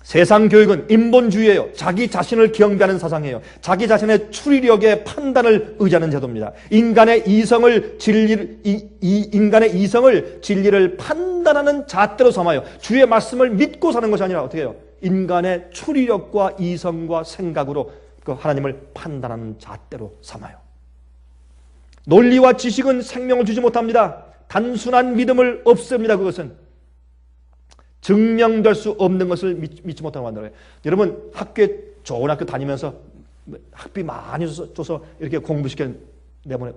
S1: 세상 교육은 인본주의예요. 자기 자신을 경배하는 사상이에요. 자기 자신의 추리력의 판단을 의지하는 제도입니다. 인간의 이성을 진리를 판단하는 잣대로 삼아요. 주의 말씀을 믿고 사는 것이 아니라 어떻게 해요? 인간의 추리력과 이성과 생각으로 그 하나님을 판단하는 잣대로 삼아요. 논리와 지식은 생명을 주지 못합니다. 단순한 믿음을 없앱니다. 그것은 증명될 수 없는 것을 믿지 못하고 만들어요. 여러분 학교에 좋은 학교 다니면서 학비 많이 줘서 이렇게 공부시켜 내보내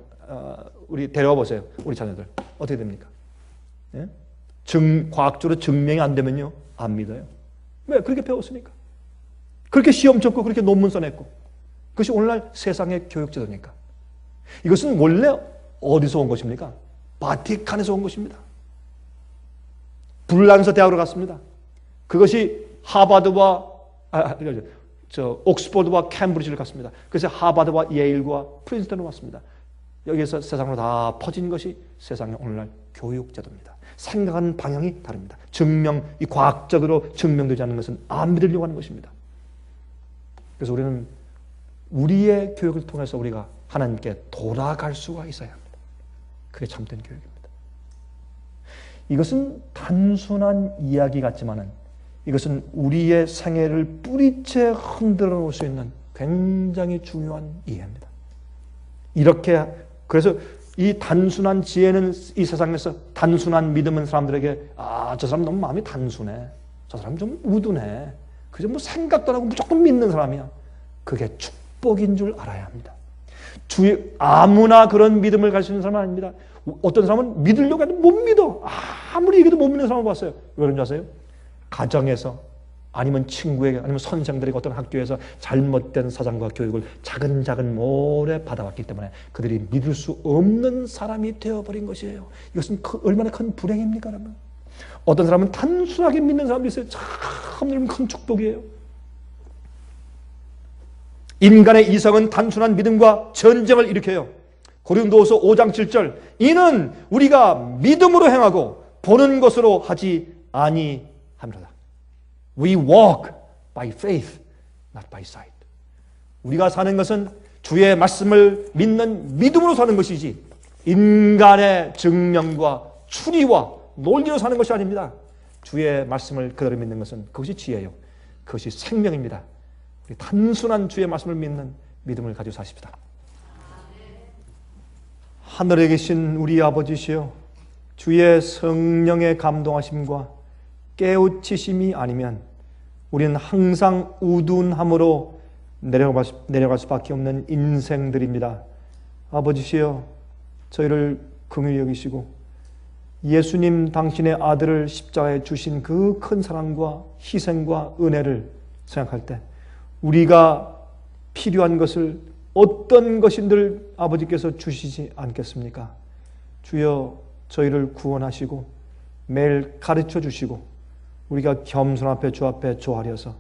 S1: 우리 데려와 보세요. 우리 자녀들 어떻게 됩니까? 예? 과학적으로 증명이 안 되면요 안 믿어요. 왜? 그렇게 배웠으니까. 그렇게 시험 쳤고 그렇게 논문 써냈고. 그것이 오늘날 세상의 교육제도니까. 이것은 원래 어디서 온 것입니까? 바티칸에서 온 것입니다. 불란서 대학으로 갔습니다. 그것이 하버드와 옥스퍼드와 캠브리지를 갔습니다. 그래서 하버드와 예일과 프린스턴으로 왔습니다. 여기에서 세상으로 다 퍼진 것이 세상의 오늘날 교육제도입니다. 생각하는 방향이 다릅니다. 이 과학적으로 증명되지 않는 것은 안 믿으려고 하는 것입니다. 그래서 우리는 우리의 교육을 통해서 우리가 하나님께 돌아갈 수가 있어야 합니다. 그게 참된 교육입니다. 이것은 단순한 이야기 같지만은 이것은 우리의 생애를 뿌리채 흔들어 놓을 수 있는 굉장히 중요한 이해입니다. 이렇게 그래서 이 단순한 지혜는 이 세상에서 단순한 믿음은 사람들에게 저 사람 너무 마음이 단순해. 저 사람 좀 우둔해. 그저 뭐 생각도 안 하고 무조건 믿는 사람이야. 그게 축복인 줄 알아야 합니다. 아무나 그런 믿음을 가질 수 있는 사람은 아닙니다. 어떤 사람은 믿으려고 해도 못 믿어. 아무리 얘기해도 못 믿는 사람을 봤어요. 왜 그런지 아세요? 가정에서 아니면 친구에게 아니면 선생들에게 어떤 학교에서 잘못된 사상과 교육을 차근차근 오래 받아왔기 때문에 그들이 믿을 수 없는 사람이 되어버린 것이에요. 이것은 얼마나 큰 불행입니까? 여러분? 어떤 사람은 단순하게 믿는 사람도 있어요. 참 큰 축복이에요. 인간의 이성은 단순한 믿음과 전쟁을 일으켜요. 고린도후서 5장 7절 이는 우리가 믿음으로 행하고 보는 것으로 하지 아니함이로다. We walk by faith, not by sight. 우리가 사는 것은 주의 말씀을 믿는 믿음으로 사는 것이지 인간의 증명과 추리와 논리로 사는 것이 아닙니다. 주의 말씀을 그대로 믿는 것은 그것이 지혜요. 그것이 생명입니다. 우리 단순한 주의 말씀을 믿는 믿음을 가지고 사십시다. 하늘에 계신 우리 아버지시여, 주의 성령의 감동하심과 깨우치심이 아니면 우리는 항상 우둔함으로 내려갈 수밖에 없는 인생들입니다. 아버지시여, 저희를 긍휼히 여기시고 예수님 당신의 아들을 십자가에 주신 그 큰 사랑과 희생과 은혜를 생각할 때 우리가 필요한 것을 어떤 것인들 아버지께서 주시지 않겠습니까? 주여, 저희를 구원하시고 매일 가르쳐 주시고 우리가 겸손 앞에 주 앞에 조아려서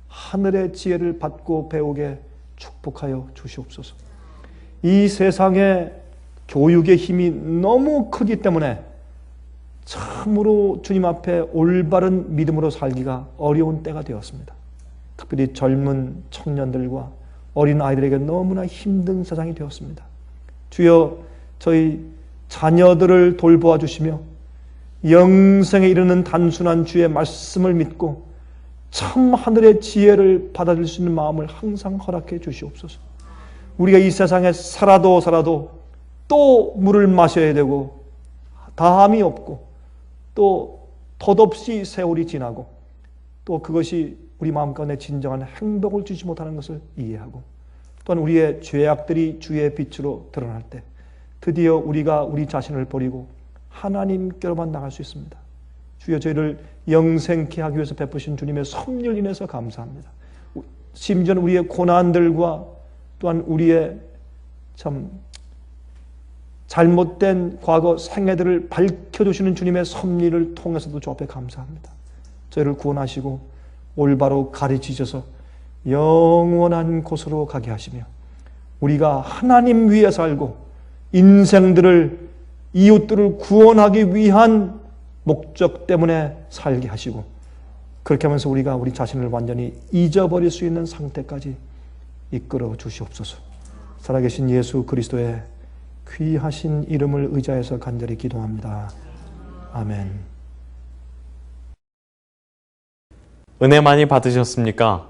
S1: 하늘의 지혜를 받고 배우게 축복하여 주시옵소서. 이 세상의 교육의 힘이 너무 크기 때문에 참으로 주님 앞에 올바른 믿음으로 살기가 어려운 때가 되었습니다. 특별히 젊은 청년들과 어린 아이들에게 너무나 힘든 세상이 되었습니다. 주여, 저희 자녀들을 돌보아 주시며 영생에 이르는 단순한 주의 말씀을 믿고 참 하늘의 지혜를 받아들일 수 있는 마음을 항상 허락해 주시옵소서. 우리가 이 세상에 살아도 또 물을 마셔야 되고 다함이 없고 또 덧없이 세월이 지나고 또 그것이 우리 마음 가운데 진정한 행복을 주지 못하는 것을 이해하고 또한 우리의 죄악들이 주의 빛으로 드러날 때 드디어 우리가 우리 자신을 버리고 하나님께로만 나갈 수 있습니다. 주여, 저희를 영생케 하기 위해서 베푸신 주님의 섭리를 인해서 감사합니다. 심지어는 우리의 고난들과 또한 우리의 참 잘못된 과거 생애들을 밝혀주시는 주님의 섭리를 통해서도 주 앞에 감사합니다. 저희를 구원하시고 올바로 가르치셔서 영원한 곳으로 가게 하시며 우리가 하나님 위에 살고 인생들을 이웃들을 구원하기 위한 목적 때문에 살게 하시고 그렇게 하면서 우리가 우리 자신을 완전히 잊어버릴 수 있는 상태까지 이끌어 주시옵소서. 살아계신 예수 그리스도의 귀하신 이름을 의지해서 간절히 기도합니다. 아멘.
S2: 은혜 많이 받으셨습니까?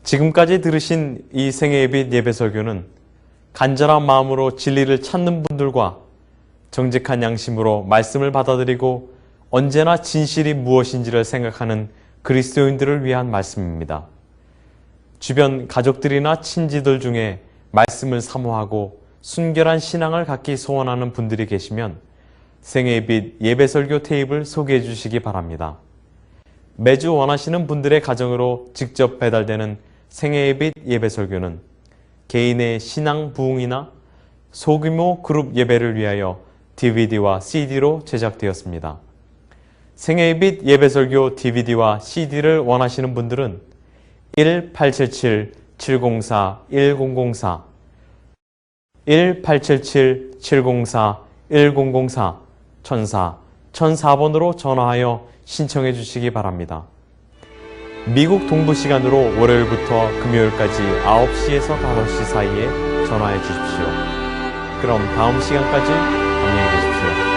S2: 지금까지 들으신 이 생애예빛 예배설교는 간절한 마음으로 진리를 찾는 분들과 정직한 양심으로 말씀을 받아들이고 언제나 진실이 무엇인지를 생각하는 그리스도인들을 위한 말씀입니다. 주변 가족들이나 친지들 중에 말씀을 사모하고 순결한 신앙을 갖기 소원하는 분들이 계시면 생애빛 예배설교 테이프를 소개해 주시기 바랍니다. 매주 원하시는 분들의 가정으로 직접 배달되는 생애빛 예배설교는 개인의 신앙 부흥이나 소규모 그룹 예배를 위하여 DVD와 CD로 제작되었습니다. 생애빛 예배설교 DVD와 CD를 원하시는 분들은 1877-704-1004 1877-704-1004 1004번으로 전화하여 신청해 주시기 바랍니다. 미국 동부 시간으로 월요일부터 금요일까지 9시에서 5시 사이에 전화해 주십시오. 그럼 다음 시간까지 안녕히 계십시오.